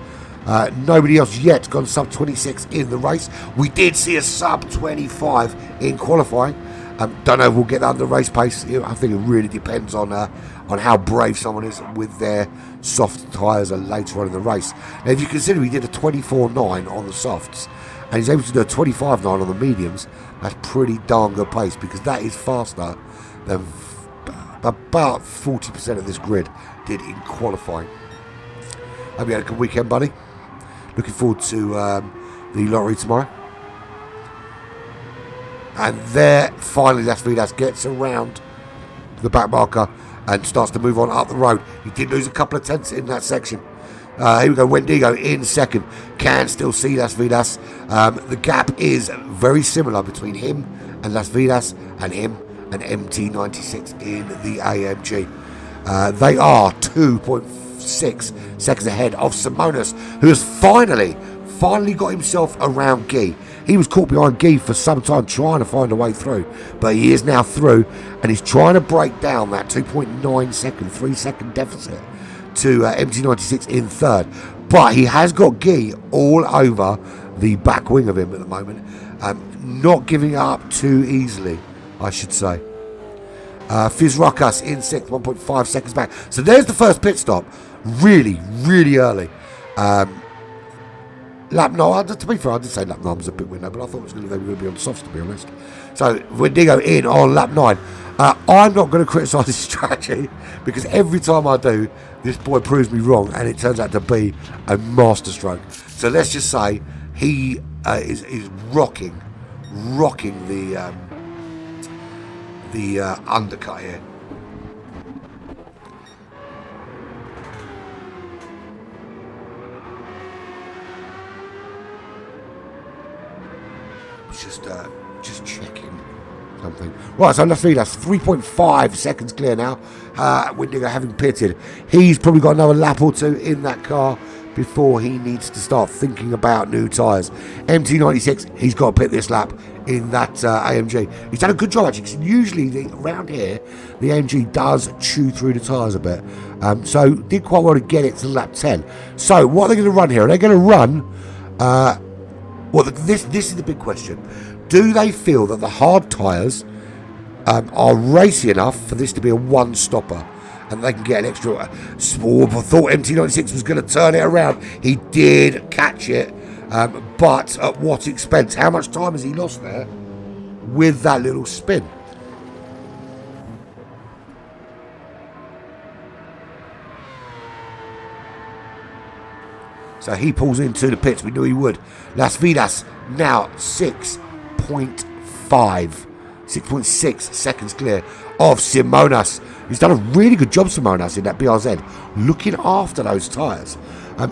Nobody else yet gone sub 26 in the race. We did see a sub 25 in qualifying. Don't know if we'll get that under race pace. I think it really depends on how brave someone is with their soft tyres later on in the race. Now, if you consider he did a 24.9 on the softs, and he's able to do a 25.9 on the mediums, that's pretty darn good pace because that is faster than about 40% of this grid did in qualifying. Hope you had a good weekend, buddy. Looking forward to the lottery tomorrow. And there, finally, Las Vidas gets around the back marker and starts to move on up the road. He did lose a couple of tenths in that section. Here we go, Wendigo in second. Can still see Las Vidas. The gap is very similar between him and Las Vidas and him and MT96 in the AMG. They are 2.6 seconds ahead of Simonas, who has finally got himself around Guy. He was caught behind Guy for some time trying to find a way through, but he is now through and he's trying to break down that 2.9 second, 3 second deficit to MT96 in third. But he has got Guy all over the back wing of him at the moment, not giving up too easily, I should say. Fizrokas in sixth, 1.5 seconds back. So there's the first pit stop, really early. Lap 9, to be fair, I did say lap 9 was a bit window, but I thought they were going to be on softs, to be honest. So Wendigo in on lap 9. I'm not going to criticise his strategy because every time I do, this boy proves me wrong and it turns out to be a masterstroke. So let's just say he is rocking the undercut here. Just checking something. Right, so let's see, that's 3.5 seconds clear now. Wendigo having pitted. He's probably got another lap or two in that car before he needs to start thinking about new tyres. MT96, he's got to pit this lap in that AMG. He's done a good job actually, because usually around here, the AMG does chew through the tyres a bit. So did quite well to get it to lap 10. So what are they going to run here? Are they going to run... Well, this is the big question. Do they feel that the hard tyres are racy enough for this to be a one-stopper? and they can get an extra. Small. I thought MT96 was going to turn it around. He did catch it, but at what expense? How much time has he lost there with that little spin? So he pulls into the pits. We knew he would. Las Vidas now 6.6 seconds clear of Simonas. He's done a really good job, Simonas, in that BRZ, looking after those tyres.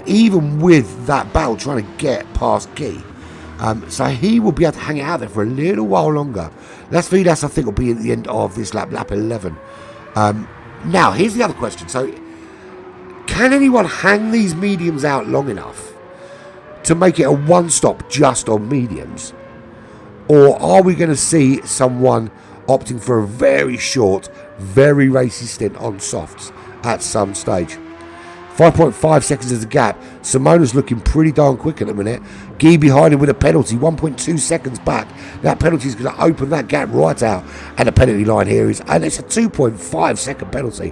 Even with that battle trying to get past Guy. So he will be able to hang it out there for a little while longer. Las Vidas, I think, will be at the end of this lap 11. Now, here's the other question. So, can anyone hang these mediums out long enough to make it a one-stop just on mediums? Or are we going to see someone opting for a very short, very racy stint on softs at some stage? 5.5 seconds is the gap. Simona's looking pretty darn quick at the minute. Guy behind him with a penalty, 1.2 seconds back. That penalty is going to open that gap right out. And the penalty line here is, and it's a 2.5 second penalty.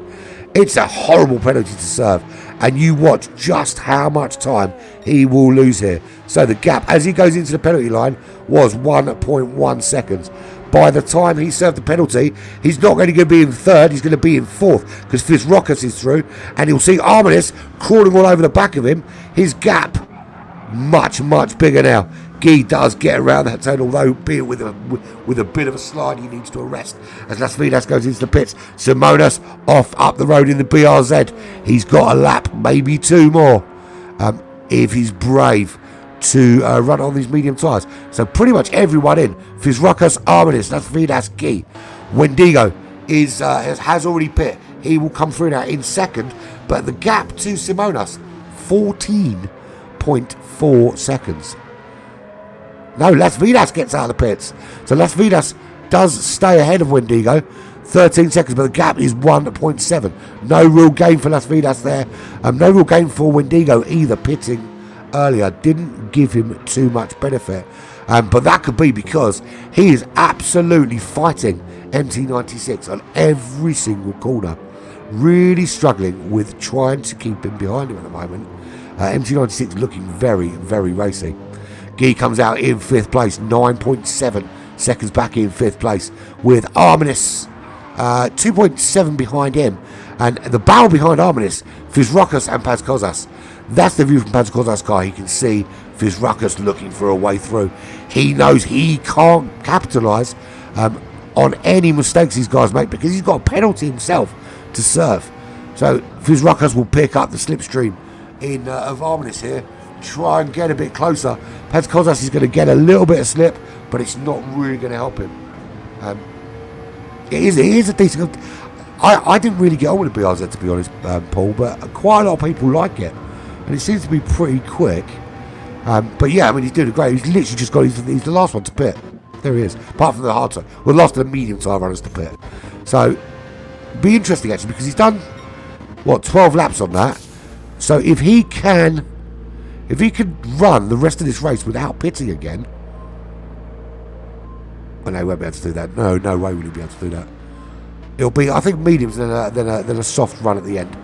It's a horrible penalty to serve. And you watch just how much time he will lose here. So the gap, as he goes into the penalty line, was 1.1 seconds. By the time he served the penalty, he's not going to be in third, he's going to be in fourth, because Fizrokas is through, and he'll see Arminis crawling all over the back of him. His gap, much, much bigger now. Guy does get around that turn, although be it with a bit of a slide, he needs to arrest as Las Vidas goes into the pits. Simonas off up the road in the BRZ. He's got a lap, maybe two more, if he's brave to run on these medium tyres. So pretty much everyone in. Fizrokas, Arminis, Las Vidas, Guy. Wendigo has already pit. He will come through now in second, but the gap to Simonas, 14.4 seconds. No, Las Vidas gets out of the pits. So Las Vidas does stay ahead of Wendigo. 13 seconds, but the gap is 1.7. No real gain for Las Vidas there. No real gain for Wendigo either, pitting earlier. Didn't give him too much benefit. But that could be because he is absolutely fighting MT96 on every single corner. Really struggling with trying to keep him behind him at the moment. MT96 looking very, very racy. Guy comes out in 5th place, 9.7 seconds back in 5th place, with Arminis 2.7 behind him. And the barrel behind Arminis, Fizrokas and Pazkozas. That's the view from Pazkozas' car. He can see Fizrokas looking for a way through. He knows he can't capitalise on any mistakes these guys make because he's got a penalty himself to serve. So Fizrokas will pick up the slipstream of Arminis here. Try and get a bit closer. Pazkozas is going to get a little bit of slip, but it's not really going to help him. It is a decent. I didn't really get on with the BRZ, to be honest, Paul, but quite a lot of people like it, and it seems to be pretty quick. But yeah, I mean, he's doing great. He's literally just got. He's the last one to pit. There he is. Apart from the hard tire, well, the last of the medium tire runners to pit. So, be interesting actually because he's done 12 laps on that. So if he could run the rest of this race without pitting again, oh no, he won't be able to do that. No way will he be able to do that. It'll be, I think, mediums then a soft run at the end.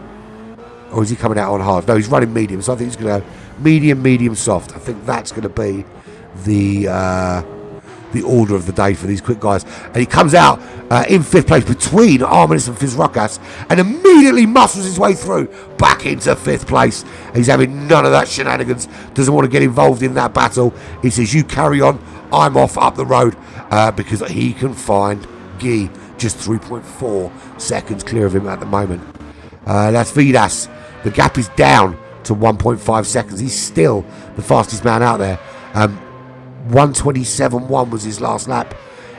Or is he coming out on hard? No, he's running medium, so I think he's going to go medium, soft. I think that's going to be the order of the day for these quick guys. And he comes out in 5th place between Arminis and Fizrokas and immediately muscles his way through back into 5th place. And he's having none of that shenanigans. Doesn't want to get involved in that battle. He says, you carry on. I'm off up the road because he can find Guy just 3.4 seconds clear of him at the moment. Las Vidas, the gap is down to 1.5 seconds. He's still the fastest man out there. 1:27.1 was his last lap.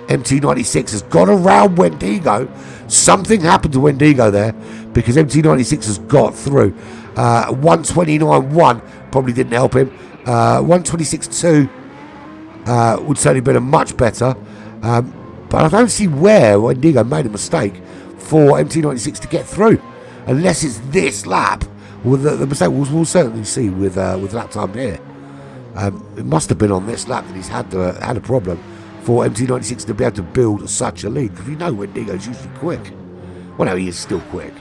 MT96 has got around Wendigo. Something happened to Wendigo there because MT96 has got through. 1:29.1 probably didn't help him. 1:26.2 would certainly have been a much better. But I don't see where Wendigo made a mistake for MT96 to get through. Unless it's this lap. Well, the mistake we'll certainly see with lap time here. It must have been on this lap that he's had a problem for MT96 to be able to build such a lead. Because we know Wendigo's usually quick. Well, no, he is still quick.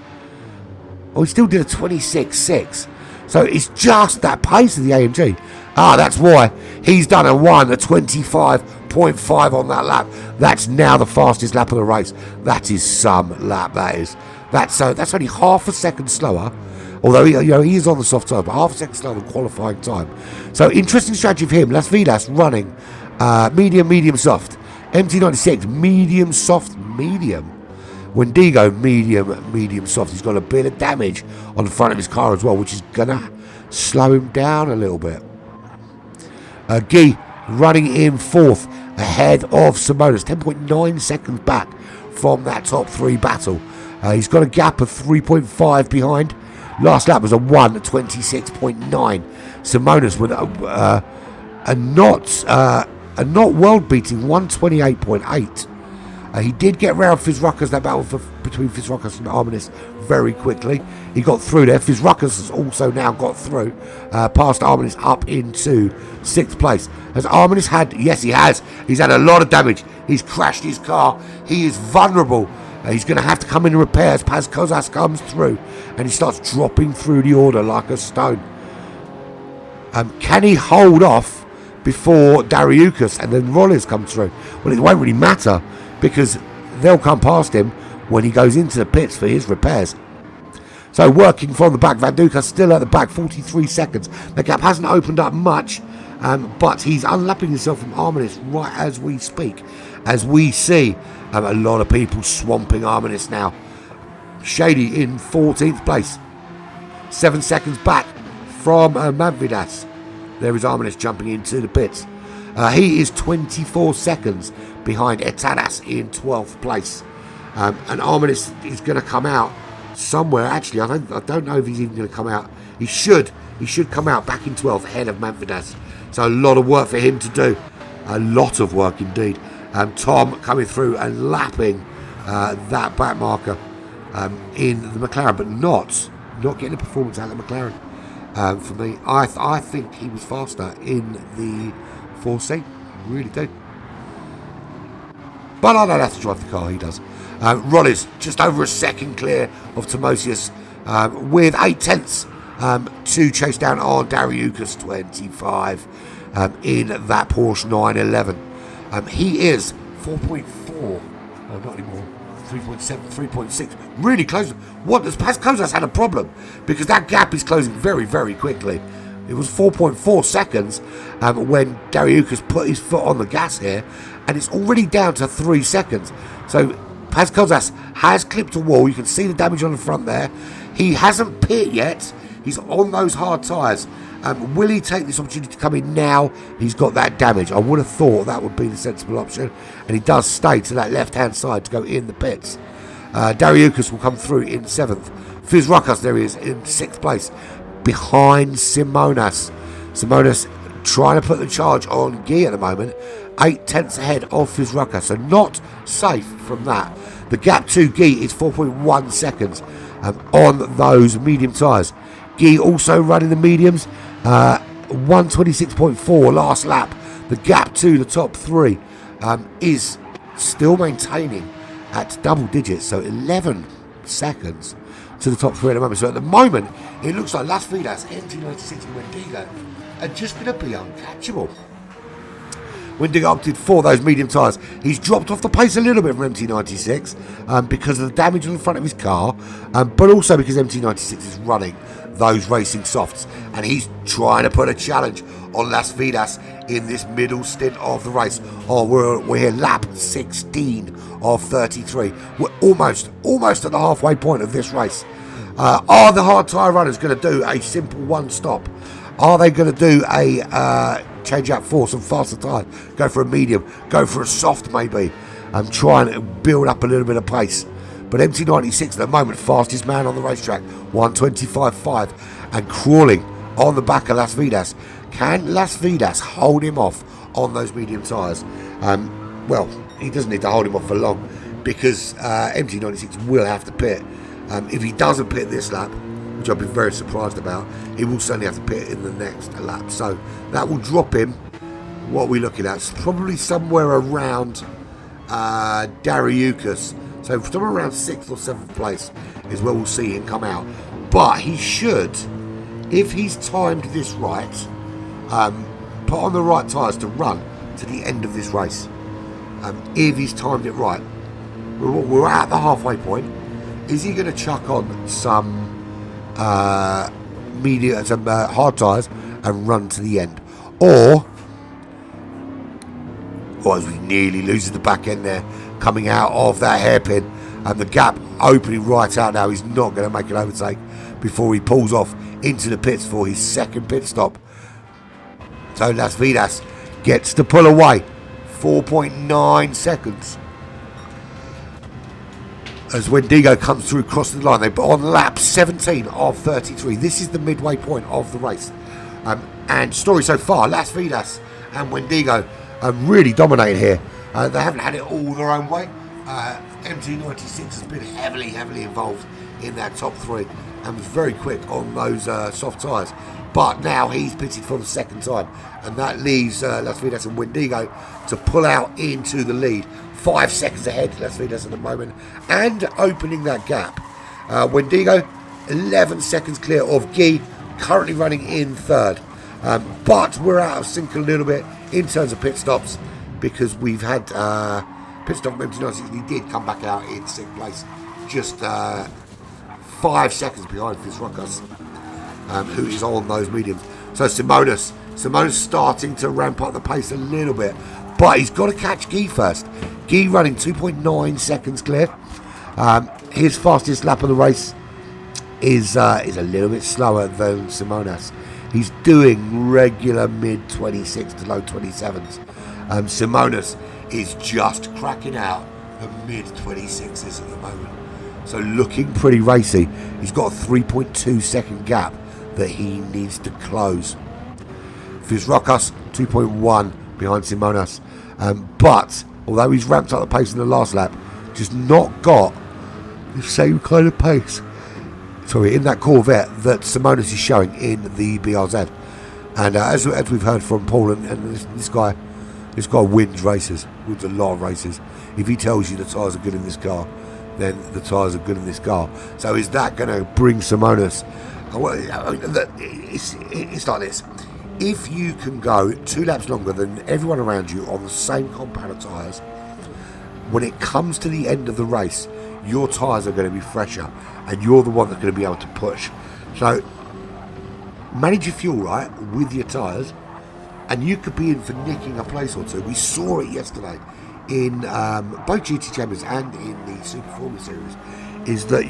Oh, he still did a 26.6. So it's just that pace of the AMG. That's why he's done a 25.5 on that lap. That's now the fastest lap of the race. That is some lap, that is. That's only half a second slower. Although he is on the soft side, but half a second slower than qualifying time. So interesting strategy for him. Las Vegas running medium, soft. MT96, medium, soft, medium. Wendigo, medium, soft. He's got a bit of damage on the front of his car as well, which is going to slow him down a little bit. Guy running in fourth ahead of Simonas, 10.9 seconds back from that top three battle. He's got a gap of 3.5 behind. Last lap was a 1:26.9. Simonas with a not world-beating 1:28.8. He did get round Fizruckers, that battle between Fizruckers and Arminis very quickly. He got through there. Fizruckers has also now got through, past Arminis up into 6th place. Has Arminis had? Yes, he has. He's had a lot of damage. He's crashed his car. He is vulnerable. He's going to have to come in and repair as Paz Kozas comes through, and he starts dropping through the order like a stone. Can he hold off before Dariukas and then Rollins come through? Well, it won't really matter, because they'll come past him when he goes into the pits for his repairs. So working from the back, Van Duka still at the back, 43 seconds. The gap hasn't opened up much, but he's unlapping himself from Arminis right as we speak. As we see a lot of people swamping Arminis now. Shady in 14th place. 7 seconds back from Manvidas. There is Arminis jumping into the pits. He is 24 seconds behind Etadas in 12th place. And Arminis is going to come out somewhere. Actually, I don't know if he's even going to come out. He should come out back in 12th ahead of Manvidas. So a lot of work for him to do. A lot of work indeed. Tom coming through and lapping that back marker in the McLaren, but not getting a performance out of the McLaren. For me, I think he was faster in the 4C. Really do. But I don't have to drive the car, he does. Rollins just over a second clear of Timosius with 8 tenths to chase down on Dariukas 25 in that Porsche 911. He is 4.4, no, not anymore, 3.7, 3.6, really close. What does Paz Kozas had a problem, because that gap is closing very, very quickly. It was 4.4 seconds when Dariukas put his foot on the gas here, and it's already down to 3 seconds. So Paz Kozas has clipped a wall. You can see the damage on the front there. He hasn't pit yet. He's on those hard tyres. Will he take this opportunity to come in now? He's got that damage. I would have thought that would be the sensible option. And he does stay to that left-hand side to go in the pits. Dariukas will come through in 7th. Fizruckers, there he is, in 6th place. Behind Simonas. Simonas trying to put the charge on Guy at the moment. 8 tenths ahead of Fizruckers. So not safe from that. The gap to Guy is 4.1 seconds on those medium tyres. Guy also running the mediums. 1:26.4 last lap. The gap to the top 3 is still maintaining at double digits, so 11 seconds to the top 3 at the moment. So at the moment, it looks like Las Vegas, MT96 and Wendigo are just going to be uncatchable. Wendigo opted for those medium tyres. He's dropped off the pace a little bit from MT96 because of the damage on the front of his car, but also because MT96 is running those racing softs, and he's trying to put a challenge on Las Vegas in this middle stint of the race. We're here lap 16 of 33. We're almost at the halfway point of this race. Are the hard tyre runners going to do a simple one stop? Are they going to do a change out for some faster tyre, go for a medium, go for a soft maybe, and try and build up a little bit of pace? But MT96 at the moment, fastest man on the racetrack, 1:25.5, and crawling on the back of Las Vegas. Can Las Vegas hold him off on those medium tyres? Well, he doesn't need to hold him off for long, because MT96 will have to pit. If he doesn't pit this lap, which I'd be very surprised about, he will certainly have to pit in the next lap. So that will drop him. What are we looking at? It's probably somewhere around Dariukas. So somewhere around 6th or 7th place is where we'll see him come out. But he should, if he's timed this right, put on the right tyres to run to the end of this race. If he's timed it right. We're at the halfway point. Is he going to chuck on some hard tyres and run to the end? Or as we nearly loses the back end there, coming out of that hairpin, and the gap opening right out now. He's not going to make an overtake before he pulls off into the pits for his second pit stop. So Las Vidas gets to pull away. 4.9 seconds. As Wendigo comes through crossing the line, they're on lap 17 of 33. This is the midway point of the race. And story so far, Las Vidas and Wendigo really dominated here. They haven't had it all their own way. MT96 has been heavily involved in that top three and was very quick on those soft tyres. But now he's pitted for the second time, and that leaves Las Vidas and Wendigo to pull out into the lead. 5 seconds ahead, Las Vidas at the moment, and opening that gap. Wendigo, 11 seconds clear of Guy, currently running in third. But we're out of sync a little bit in terms of pit stops, because we've had pit stop from MT96. He did come back out in sixth place, just 5 seconds behind Fitzrockers, who is on those mediums. So Simonis starting to ramp up the pace a little bit, but he's got to catch Guy first. Guy running 2.9 seconds clear. His fastest lap of the race is a little bit slower than Simonis. He's doing regular mid 26 to low 27s. Simonis is just cracking out the mid 26s at the moment. So looking pretty racy. He's got a 3.2 second gap that he needs to close. Fitzrockers 2.1 behind Simonis. But although he's ramped up the pace in the last lap, just not got the same kind of pace in that Corvette that Simonis is showing in the BRZ. And as we've heard from Paul, and this guy wins races, wins a lot of races. If he tells you the tyres are good in this car, then the tyres are good in this car. So is that going to bring Simonis? It's like this. If you can go 2 laps longer than everyone around you on the same compound of tyres, when it comes to the end of the race, your tyres are going to be fresher, and you're the one that's going to be able to push. So manage your fuel right with your tyres, and you could be in for nicking a place or two. We saw it yesterday in both GT Champions and in the Super Formula Series, is that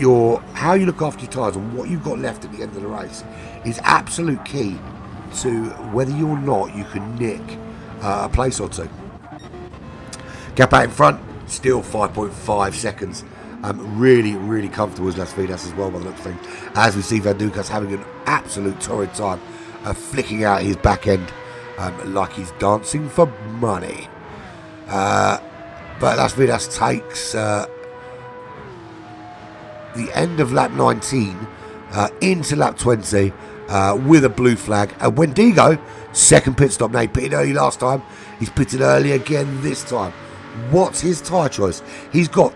how you look after your tyres and what you've got left at the end of the race is absolute key to whether or not you can nick a place or two. Gap out in front, still 5.5 seconds. Really comfortable as Las Vidas as well by the looks of things. As we see Van Dukas having an absolute torrid time, flicking out his back end like he's dancing for money. But Las Vidas takes the end of lap 19 into lap 20 with a blue flag. And Wendigo, second pit stop. Now he pitted early last time, he's pitted early again this time. What's his tyre choice? He's got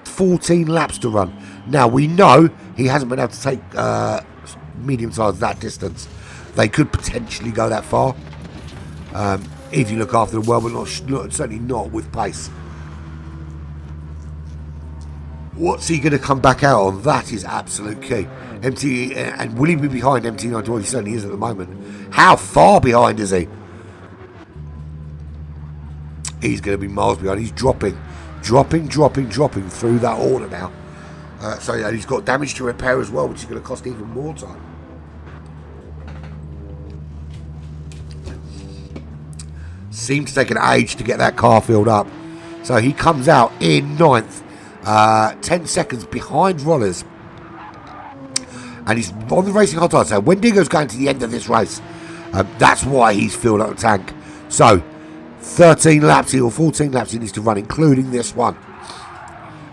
14 laps to run. Now we know he hasn't been able to take medium tyres that distance. They could potentially go that far if you look after them well, but certainly not with pace. What's he going to come back out on? That is absolute key. And will he be behind MT91? He certainly is at the moment. How far behind is he? He's going to be miles behind. He's dropping through that order now. So yeah, he's got damage to repair as well, which is going to cost even more time. Seems to take an age to get that car filled up. So he comes out in 9th, 10 seconds behind Rollers. And he's on the racing hot tyres. So Wendigo's going to the end of this race. That's why he's filled up the tank. So 13 laps or 14 laps he needs to run, including this one.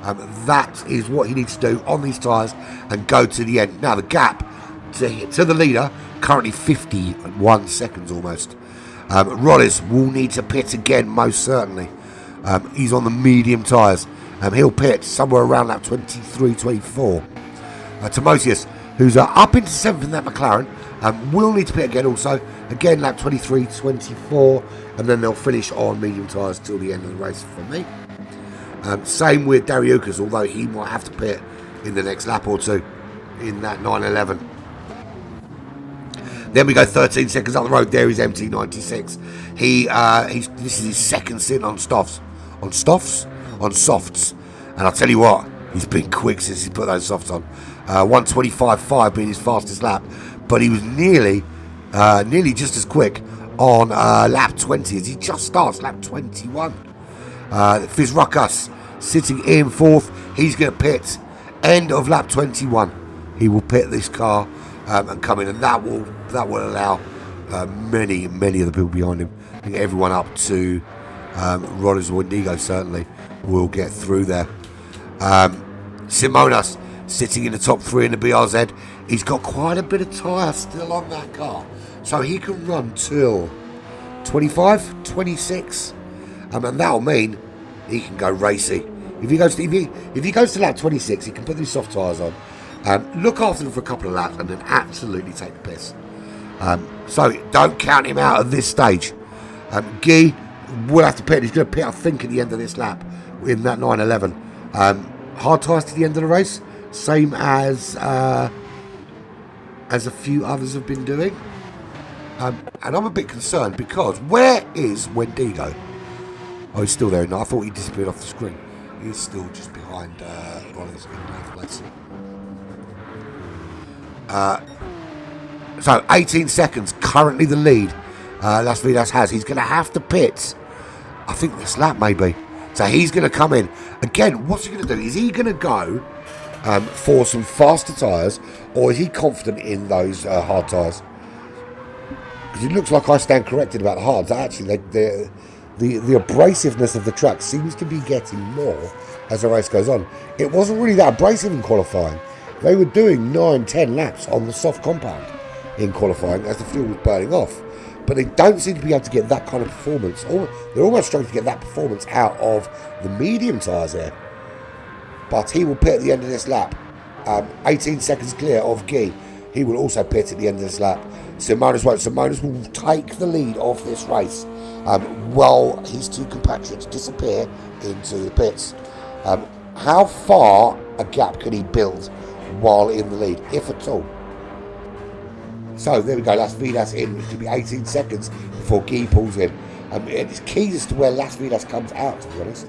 That is what he needs to do on these tyres and go to the end. Now the gap to the leader, currently 51 seconds almost. Rollis will need to pit again, most certainly. He's on the medium tyres. He'll pit somewhere around lap 23, 24. Timosius, who's up into 7th in that McLaren, will need to pit again also. Again, lap 23, 24, and then they'll finish on medium tyres till the end of the race for me. Same with Dariukas, although he might have to pit in the next lap or two in that 911. Then we go 13 seconds up the road. There is MT96. This is his second stint on softs. And I'll tell you what, he's been quick since he put those softs on. 125.5 being his fastest lap, but he was nearly just as quick on lap 20 as he just starts lap 21. Fizrukas sitting in 4th. He's going to pit end of lap 21. He will pit this car and come in, and that will allow many of the people behind him, I think everyone up to Rollins or Wendigo certainly will get through there. Simonas sitting in the top 3 in the BRZ. He's got quite a bit of tyre still on that car, so he can run till 25, 26, and that'll mean he can go racy. If he goes to lap 26, he can put these soft tyres on, look after them for a couple of laps, and then absolutely take the piss. So don't count him out at this stage. Guy will have to pit. He's going to pit, I think, at the end of this lap in that 911. Hard tyres to the end of the race, same as a few others have been doing. And I'm a bit concerned because where is Wendigo? Oh, he's still there. No, I thought he disappeared off the screen. He's still just behind Rollins in 9th place. So 18 seconds, currently the lead Las Vegas has. He's going to have to pit, I think this lap maybe. So he's going to come in. Again, what's he going to do? Is he going to go for some faster tyres, or is he confident in those hard tyres? Because it looks like I stand corrected about the hards. Actually, the abrasiveness of the track seems to be getting more as the race goes on. It wasn't really that abrasive in qualifying. They were doing 9-10 laps on the soft compound in qualifying as the fuel was burning off. But they don't seem to be able to get that kind of performance. Or they're almost struggling to get that performance out of the medium tyres here. But he will pit at the end of this lap. 18 seconds clear of Guy. He will also pit at the end of this lap. Simonas won't. Simonas will take the lead of this race while his two compatriots disappear into the pits. How far a gap can he build while in the lead, if at all? So there we go, Las Vegas in, which could be 18 seconds before Guy pulls in. It's key as to where Las Vegas comes out, to be honest.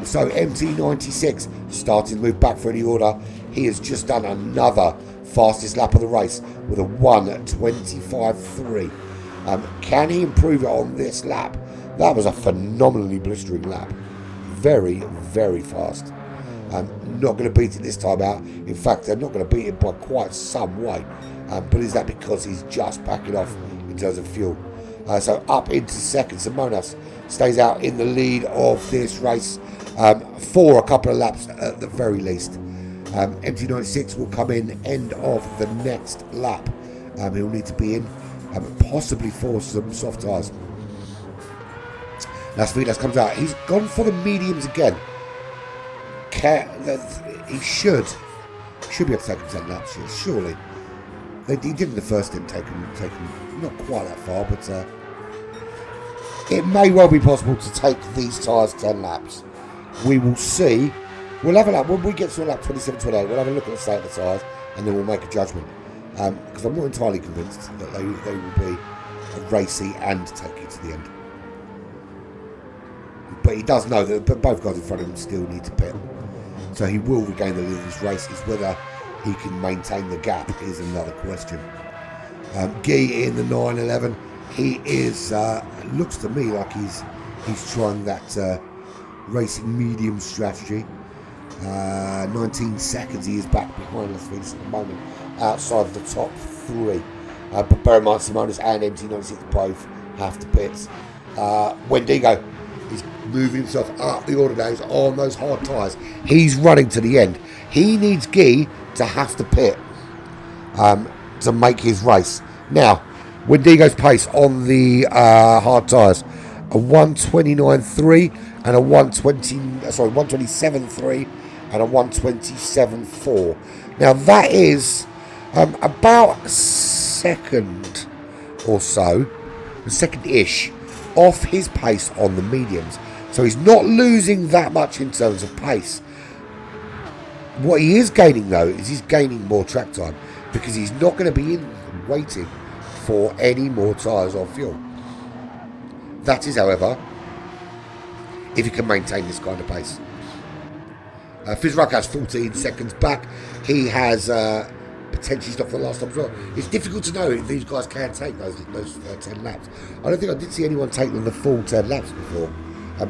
So MT96 starting to move back for the order. He has just done another fastest lap of the race with a 1:25.3. Can he improve it on this lap? That was a phenomenally blistering lap. Very, very fast. Not going to beat it this time out. In fact, they're not going to beat it by quite some way. But is that because he's just backing off in terms of fuel? So up into second. Simonas stays out in the lead of this race for a couple of laps at the very least. MT96 will come in end of the next lap. He'll need to be in, possibly for some soft tyres. Las Vegas comes out. He's gone for the mediums again. He should be able to take him 10 laps here, surely. He did in the first stint take him not quite that far, but it may well be possible to take these tyres 10 laps. We will see. We'll have a lap when we get to lap 27, 28. We'll have a look at the state of the tyres, and then we'll make a judgment. Because I'm not entirely convinced that they will be racy and take you to the end. But he does know that both guys in front of him still need to pit. So he will regain the lead of this race. It's whether he can maintain the gap is another question. Guy in the 911. He is, looks to me like he's trying that racing medium strategy. 19 seconds he is back behind Las Vegas at the moment, outside the top 3. But bear in mind, Simonas and MT96 both have to pit. Wendigo is moving himself up the order now. He's on those hard tyres. He's running to the end. He needs Guy to have to pit to make his race. Now, Wendigo's pace on the hard tyres, a 1:29.3 and a 1:27.3 and a 1:27.4. Now that is about a second or so, a second-ish, off his pace on the mediums. So he's not losing that much in terms of pace. What he is gaining, though, is he's gaining more track time because he's not going to be in waiting for any more tyres or fuel. That is, however, if he can maintain this kind of pace. Fizrak has 14 seconds back. He has potentially stopped for the last time as well. It's difficult to know if these guys can take those 10 laps. I don't think I did see anyone take them the full 10 laps before,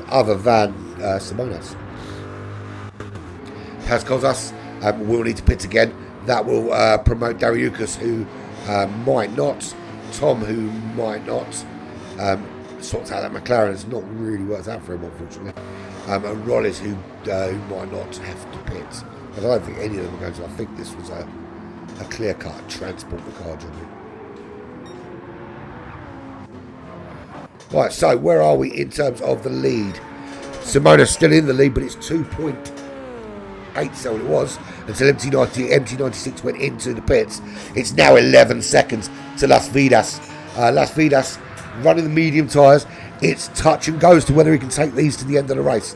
other than Simonas. Has caused us. We'll need to pit again. That will promote Dariukas, who might not. Tom, who might not. Sorts out that McLaren has not really worked out for him, unfortunately. And Rollis, who might not have to pit. But I don't think any of them are going to. I think this was a clear-cut transport the car job. Right, so where are we in terms of the lead? Simona's still in the lead, but it's 2.8, so it was, until MT96 went into the pits. It's now 11 seconds to Las Vidas. Las Vidas running the medium tyres. It's touch and goes to whether he can take these to the end of the race.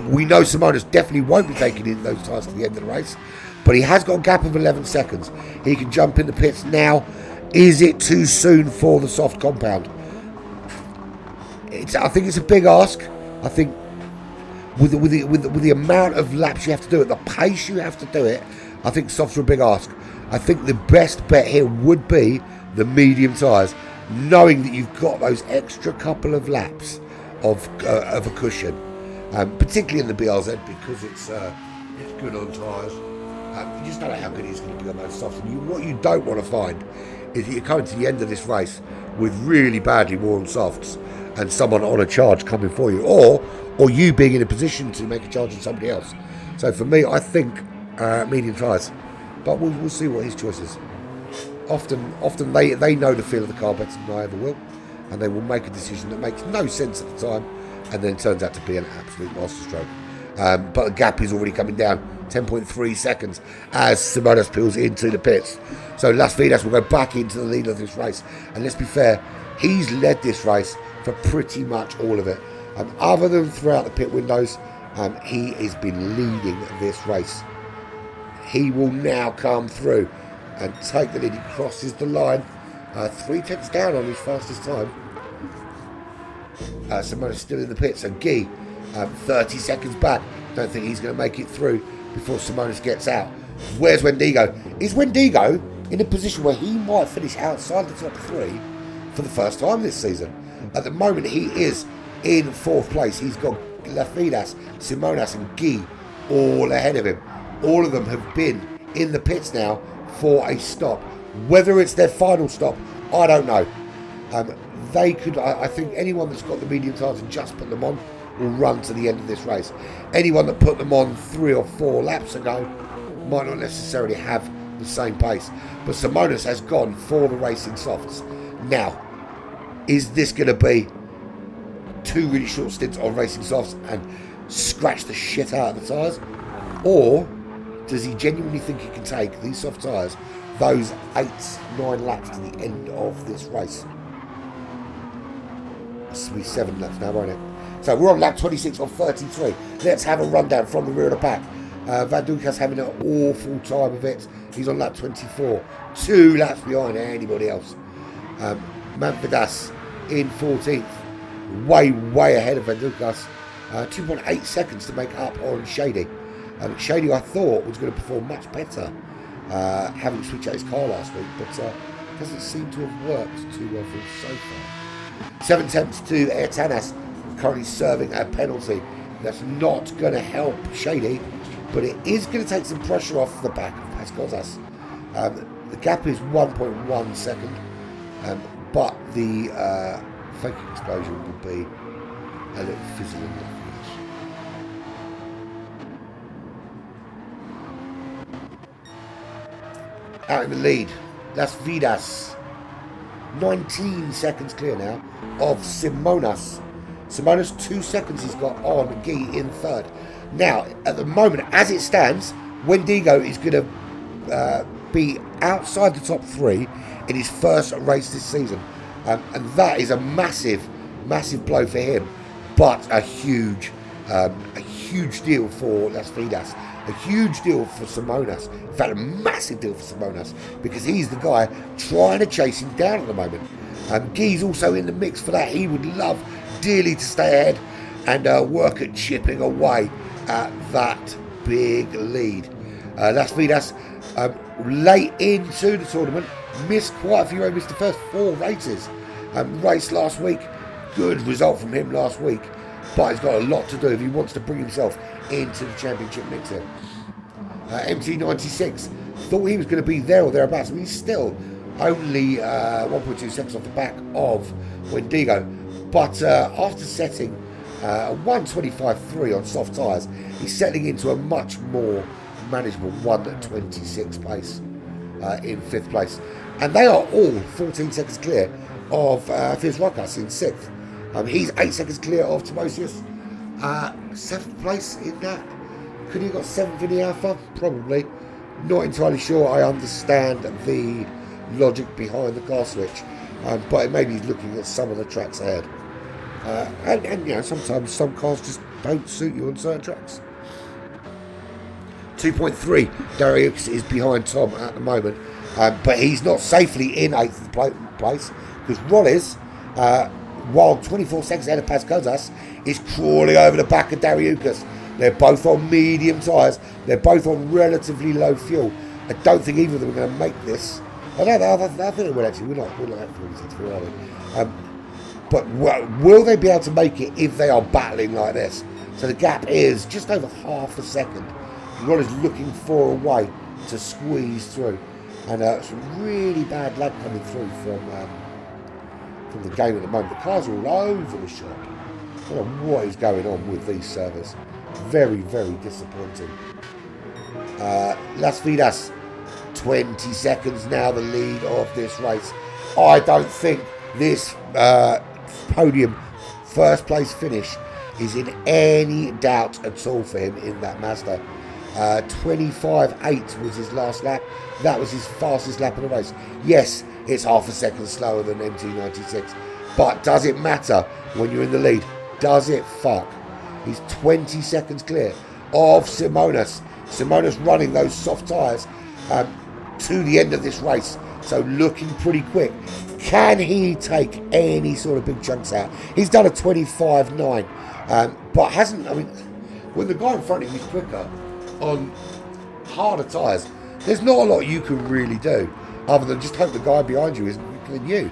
We know Simonas definitely won't be taking in those tyres to the end of the race, but he has got a gap of 11 seconds. He can jump in the pits now. Is it too soon for the soft compound? I think it's a big ask. I think with the amount of laps you have to do it, the pace you have to do it, I think softs are a big ask. I think the best bet here would be the medium tyres, knowing that you've got those extra couple of laps of a cushion, particularly in the BRZ, because it's good on tyres. You just don't know how good he's going to be on those softs. And what you don't want to find is that you're coming to the end of this race with really badly worn softs and someone on a charge coming for you, or you being in a position to make a charge on somebody else. So for me, I think medium tyres, but we'll see what his choice is. Often they know the feel of the car better than I ever will, and they will make a decision that makes no sense at the time, and then turns out to be an absolute masterstroke. But the gap is already coming down, 10.3 seconds, as Simonas peels into the pits. So Las Vidas will go back into the lead of this race, and let's be fair, he's led this race for pretty much all of it. Other than throughout the pit windows, he has been leading this race. He will now come through and take the lead. He crosses the line, 3 tenths down on his fastest time. Simonas still in the pit, so Guy 30 seconds back. Don't think he's going to make it through before Simonas gets out. Where's Wendigo? Is Wendigo in a position where he might finish outside the top 3 for the first time this season? At the moment, he is in 4th place. He's got Las Vidas, Simonas and Guy all ahead of him. All of them have been in the pits now for a stop. Whether it's their final stop, I don't know. They could. I think anyone that's got the medium tyres and just put them on will run to the end of this race. Anyone that put them on 3 or 4 laps ago might not necessarily have the same pace. But Simonas has gone for the racing softs. Now, is this going to be 2 really short stints on racing softs and scratch the shit out of the tyres? Or does he genuinely think he can take these soft tyres, those 8-9 laps to the end of this race? This will be 7 laps now, won't it? So we're on lap 26 of 33. Let's have a rundown from the rear of the pack. Van Dukas having an awful time of it. He's on lap 24, 2 laps behind anybody else. Manfredas in 14th, way ahead of Van Dukas. 2.8 seconds to make up on Shady. Shady, I thought, was going to perform much better, having switched out his car last week, but doesn't seem to have worked too well for him so far. 7 tenths to Ayrtanas, currently serving a penalty. That's not going to help Shady, but it is going to take some pressure off the back of Pascal's. The gap is 1.1 second, but the fake explosion will be a little fizzling. Out in the lead, Las Vidas, 19 seconds clear now of Simonas. Simonas 2 seconds he's got on Guy in third. Now, at the moment, as it stands, Wendigo is going to be outside the top 3 in his first race this season. And that is a massive, massive blow for him, but a huge deal for Las Vidas. A huge deal for Simonas. In fact, a massive deal for Simonas, because he's the guy trying to chase him down at the moment. Guy's also in the mix for that. He would love dearly to stay ahead and work at chipping away at that big lead. Las Vidas, late into the tournament, missed quite a few, missed the first 4 races. Race last week, good result from him last week, but he's got a lot to do if he wants to bring himself into the championship mix here. MT96 thought he was going to be there or thereabouts, but he's still only 1.2 seconds off the back of Wendigo. But after setting a 1:25.3 on soft tyres, he's settling into a much more manageable 1:26 pace in 5th place. And they are all 14 seconds clear of Fierce Ruckus in 6th. He's 8 seconds clear of Timosius. 7th place in that. Could he have got 7th in the Alpha? Probably. Not entirely sure I understand the logic behind the car switch, but it may be looking at some of the tracks ahead. And you know, sometimes some cars just don't suit you on certain tracks. 2.3, Darius is behind Tom at the moment, but he's not safely in 8th place, because Rollis, while 24 seconds ahead of Paz Kozas, is crawling over the back of Dariukas. They're both on medium tyres. They're both on relatively low fuel. I don't think either of them are going to make this. I think they will actually. We're not actually, are we? But will they be able to make it if they are battling like this? So the gap is just over half a second. Ron is looking for a way to squeeze through, and some really bad lag coming through from the game at the moment. The cars are all over the shop. I don't know what is going on with these servers. Very, very disappointing. Las Vidas, 20 seconds now the lead of this race. I don't think this podium first place finish is in any doubt at all for him in that Mazda. 25.8 was his last lap. That was his fastest lap of the race. Yes, it's half a second slower than MT96, but does it matter when you're in the lead? Does it fuck? He's 20 seconds clear of Simonas. Simonas running those soft tyres to the end of this race, so looking pretty quick. Can he take any sort of big chunks out? He's done a 25.9, but hasn't. I mean, when the guy in front of him is quicker on harder tyres, there's not a lot you can really do other than just hope the guy behind you isn't quicker than you.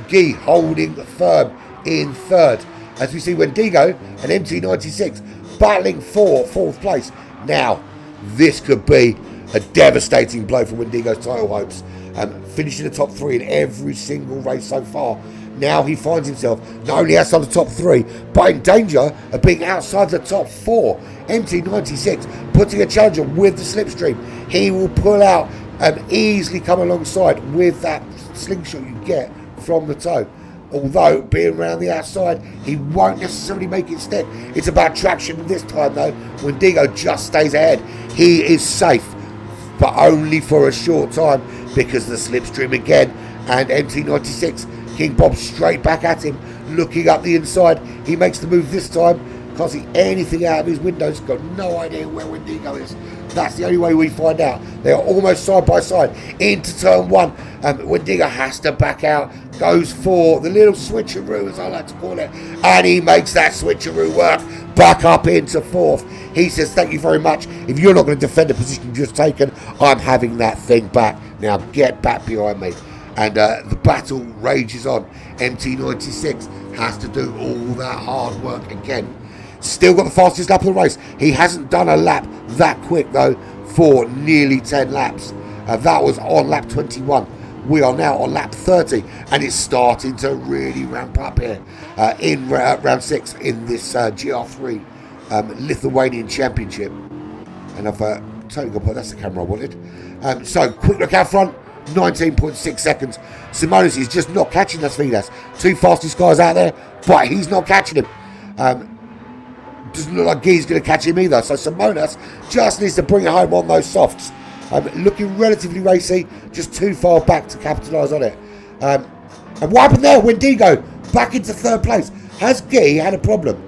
Guy holding firm in third, as we see Wendigo and MT96 battling for 4th place. Now, this could be a devastating blow for Wendigo's title hopes. Finishing the top 3 in every single race so far. Now he finds himself not only outside the top 3, but in danger of being outside the top 4. MT96 putting a challenger with the slipstream. He will pull out and easily come alongside with that slingshot you get from the toe. Although being around the outside, he won't necessarily make it stick. It's about traction this time though. Wendigo just stays ahead. He is safe, but only for a short time because the slipstream again, and MT96 King Bob straight back at him, looking up the inside. He makes the move this time. Can't see anything out of his windows. Got no idea where Wendigo is. That's the only way we find out. They are almost side by side into turn 1. Wendigo has to back out. Goes for the little switcheroo, as I like to call it, and he makes that switcheroo work. Back up into 4th. He says, "Thank you very much. If you're not going to defend the position you've just taken, I'm having that thing back. Now get back behind me." And the battle rages on. MT96 has to do all that hard work again. Still got the fastest lap of the race. He hasn't done a lap that quick though for nearly 10 laps. That was on lap 21. We are now on lap 30, and it's starting to really ramp up here in round 6 in this GR3 Lithuanian Championship. And I've totally got to put, that's the camera I wanted. So quick look out front. 19.6 seconds. Simonis is just not catching Las Vegas. Two fastest guys out there, but he's not catching him. Doesn't look like Guy's going to catch him either. So Simonis just needs to bring it home on those softs. Looking relatively racy, just too far back to capitalise on it. And what happened there? Wendigo back into third place. Has Guy had a problem?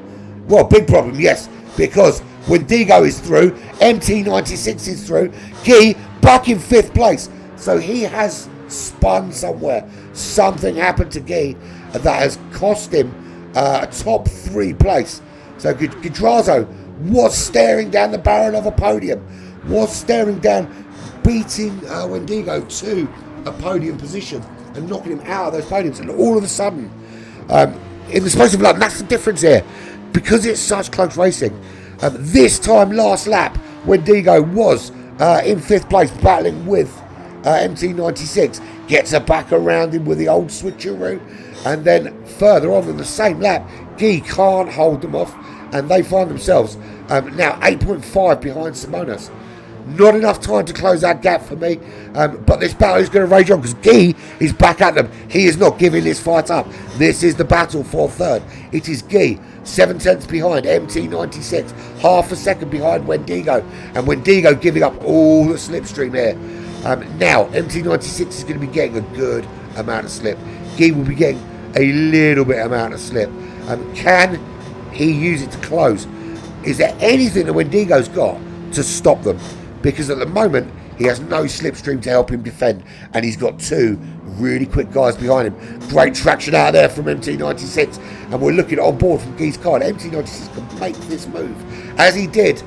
Well, big problem, yes, because Wendigo is through, MT96 is through, Guy back in 5th place. So he has spun somewhere. Something happened to Guy that has cost him a top 3 place. So GR3 was staring down the barrel of a podium, was staring down, beating Wendigo to a podium position and knocking him out of those podiums. And all of a sudden, in the space of like, that's the difference here, because it's such close racing. This time last lap, Wendigo was in 5th place battling with MT96, gets her back around him with the old switcheroo, and then further on in the same lap, Guy can't hold them off, and they find themselves now 8.5 behind Simonis. Not enough time to close that gap for me, but this battle is going to rage on because Guy is back at them. He is not giving this fight up. This is the battle for third. It is Guy, 7 tenths behind MT96, half a second behind Wendigo, and Wendigo giving up all the slipstream here. Now MT96 is going to be getting a good amount of slip. Guy will be getting a little bit amount of slip. Can he use it to close? Is there anything that Wendigo's got to stop them? Because at the moment he has no slipstream to help him defend, and he's got 2 really quick guys behind him. Great traction out there from MT96, and we're looking on board from Guy's card. MT96 can make this move, as he did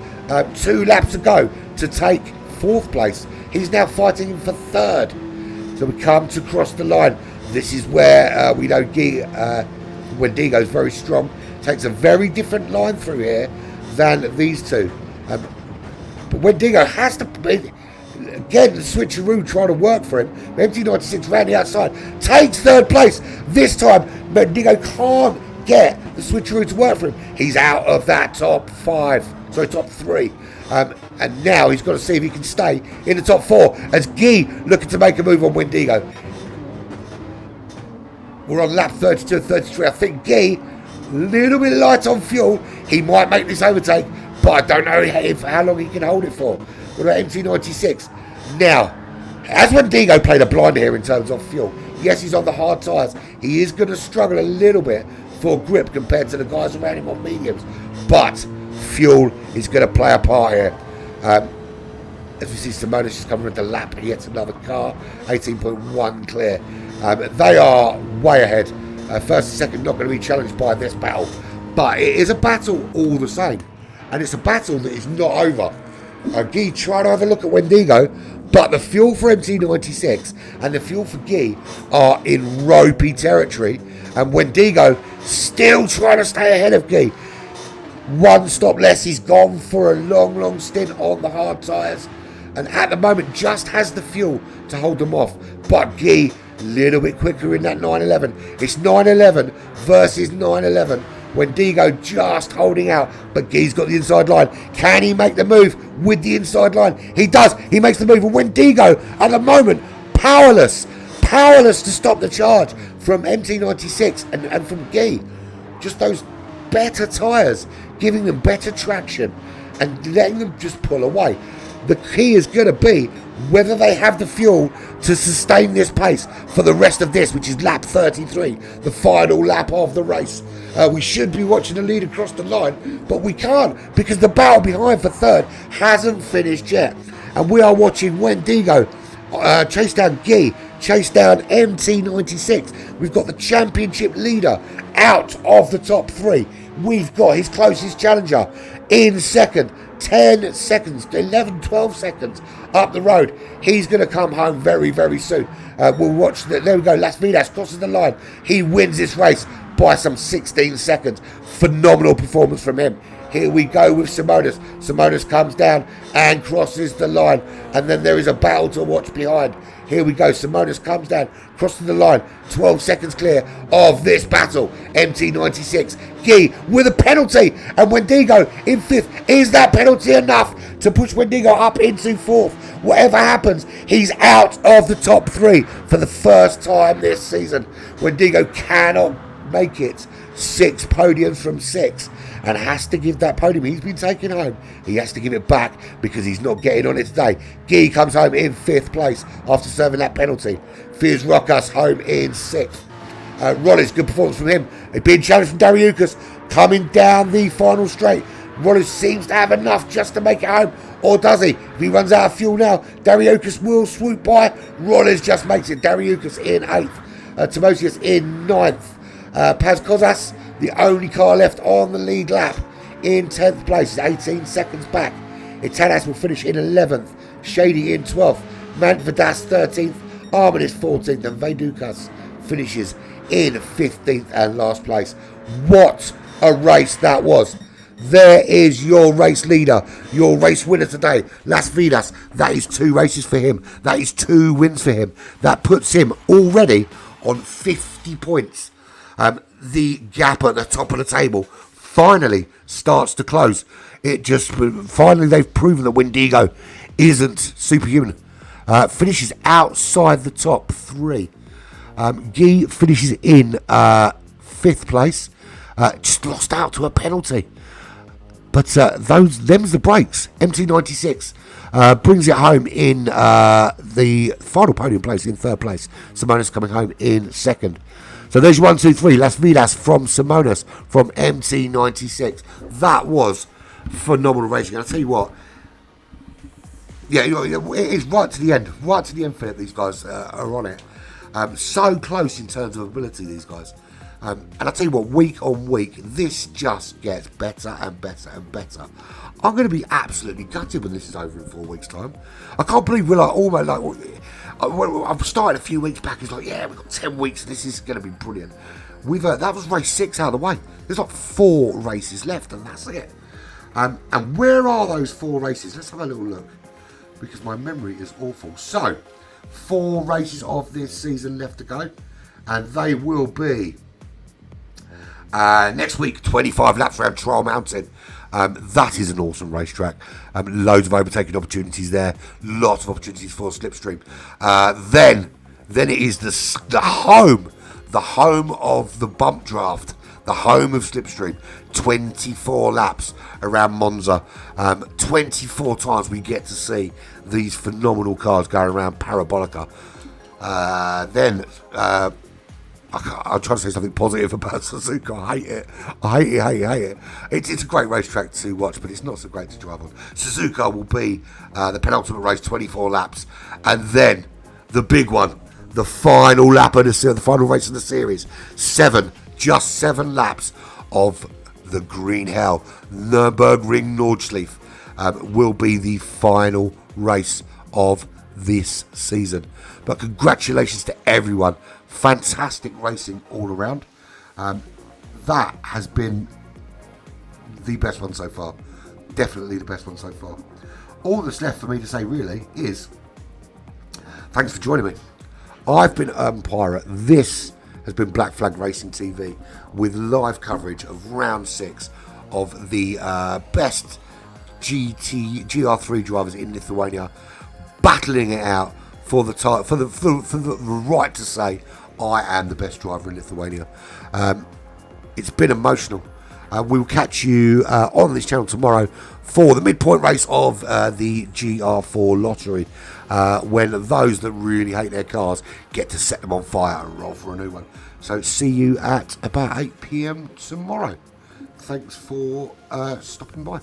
2 laps ago to take 4th place. He's now fighting him for 3rd. So we come to cross the line. This is where we know Guy, Wendigo's very strong. Takes a very different line through here than these two. But Wendigo has to, again, the switcheroo trying to work for him. MT96 round the outside, takes 3rd place. This time, Wendigo can't get the switcheroo to work for him. He's out of that top 3. And now he's got to see if he can stay in the top 4 as Guy looking to make a move on Wendigo. We're on lap 32 and 33. I think Guy, a little bit light on fuel. He might make this overtake, but I don't know how long he can hold it for. What about MT96? Now, has Wendigo played a blind here in terms of fuel? Yes, he's on the hard tyres. He is going to struggle a little bit for grip compared to the guys around him on mediums. But fuel is going to play a part here. As we see Simonis just coming into the lap, he gets another car, 18.1 clear. They are way ahead. First and second not going to be challenged by this battle, but it is a battle all the same, and it's a battle that is not over. Guy trying to have a look at Wendigo, but the fuel for MT96 and the fuel for Guy are in ropey territory, and Wendigo still trying to stay ahead of Guy. 1 stop less, he's gone for a long stint on the hard tyres, and at the moment just has the fuel to hold them off. But Guy a little bit quicker in that 911. It's 911 versus 911. Wendigo just holding out, but Guy's got the inside line. Can he make the move with the inside line? He does. He makes the move, and Wendigo at the moment powerless to stop the charge from MT96 and from Guy. Just those better tyres giving them better traction and letting them just pull away. The key is going to be whether they have the fuel to sustain this pace for the rest of this, which is lap 33, the final lap of the race. We should be watching the lead across the line, but we can't because the battle behind for 3rd hasn't finished yet. And we are watching Wendigo chase down Guy, chase down MT96. We've got the championship leader out of the top 3. We've got his closest challenger in 2nd. 10 seconds, 11, 12 seconds up the road. He's going to come home very soon. We'll watch there we go. Las Vegas crosses the line. He wins this race by some 16 seconds. Phenomenal performance from him. Here we go with Simonis. Simonis comes down and crosses the line. And then there is a battle to watch behind. Here we go. Simonis comes down, crosses the line. 12 seconds clear of this battle. MT96. Guy with a penalty. And Wendigo in 5th. Is that penalty enough to push Wendigo up into 4th? Whatever happens, he's out of the top 3 for the first time this season. Wendigo cannot make it 6 podiums from 6 and has to give that podium he's been taking home. He has to give it back because he's not getting on it today. Guy comes home in 5th place after serving that penalty. Fizz Rockus home in 6th. Rollis, good performance from him. He's being challenged from Dariukas coming down the final straight. Rollis seems to have enough just to make it home, or does he? If he runs out of fuel now, Dariukas will swoop by. Rollis just makes it. Dariukas in 8th. Timosius in 9th. Paz Kozas, the only car left on the lead lap, in 10th place. 18 seconds back. Itanas will finish in 11th. Shady in 12th. Manvadas 13th. Armin is 14th. And Vedukas finishes in 15th and last place. What a race that was. There is your race leader, your race winner today, Las Vidas. That is 2 races for him. That is 2 wins for him. That puts him already on 50 points. The gap at the top of the table finally starts to close. Finally they've proven that Wendigo isn't superhuman. Finishes outside the top 3. Guy finishes in 5th place. Just lost out to a penalty. But them's the breaks. MT96 brings it home in the final podium place in 3rd place. Simonis coming home in 2nd. So there's your 1, 2, 3. Las Vidas from Simonis from MT96. That was phenomenal racing. I'll tell you what. Yeah, it is right to the end. Right to the end, Philip. These guys are on it. So close in terms of ability, these guys. And I'll tell you what, week on week, this just gets better and better and better. I'm going to be absolutely gutted when this is over in 4 weeks' time. I can't believe we're like almost like... I've started a few weeks back. It's like, yeah, we've got 10 weeks. This is going to be brilliant. That was race 6 out of the way. There's like 4 races left, and that's it. And where are those 4 races? Let's have a little look, because my memory is awful. So, 4 races of this season left to go, and they will be next week, 25 laps around Trial Mountain. That is an awesome racetrack. Loads of overtaking opportunities there. Lots of opportunities for Slipstream. Then it is the home of the bump draft. The home of Slipstream. 24 laps around Monza. 24 times we get to see these phenomenal cars going around Parabolica. I'm trying to say something positive about Suzuka. I hate it. It's a great racetrack to watch, but it's not so great to drive on. Suzuka will be the penultimate race, 24 laps. And then the big one, the final lap of the final race of the series. 7 laps of the Green Hell. Nürburgring Nordschleife will be the final race of this season. But congratulations to everyone. Fantastic racing all around. That has been the best one so far. Definitely the best one so far. All that's left for me to say really is thanks for joining me. I've been Pirate. This has been Black Flag Racing TV with live coverage of round 6 of the best GR3 drivers in Lithuania, battling it out for the right to say I am the best driver in Lithuania. It's been emotional. We will catch you on this channel tomorrow for the midpoint race of the GR4 lottery, when those that really hate their cars get to set them on fire and roll for a new one. So see you at about 8 PM tomorrow. Thanks for stopping by.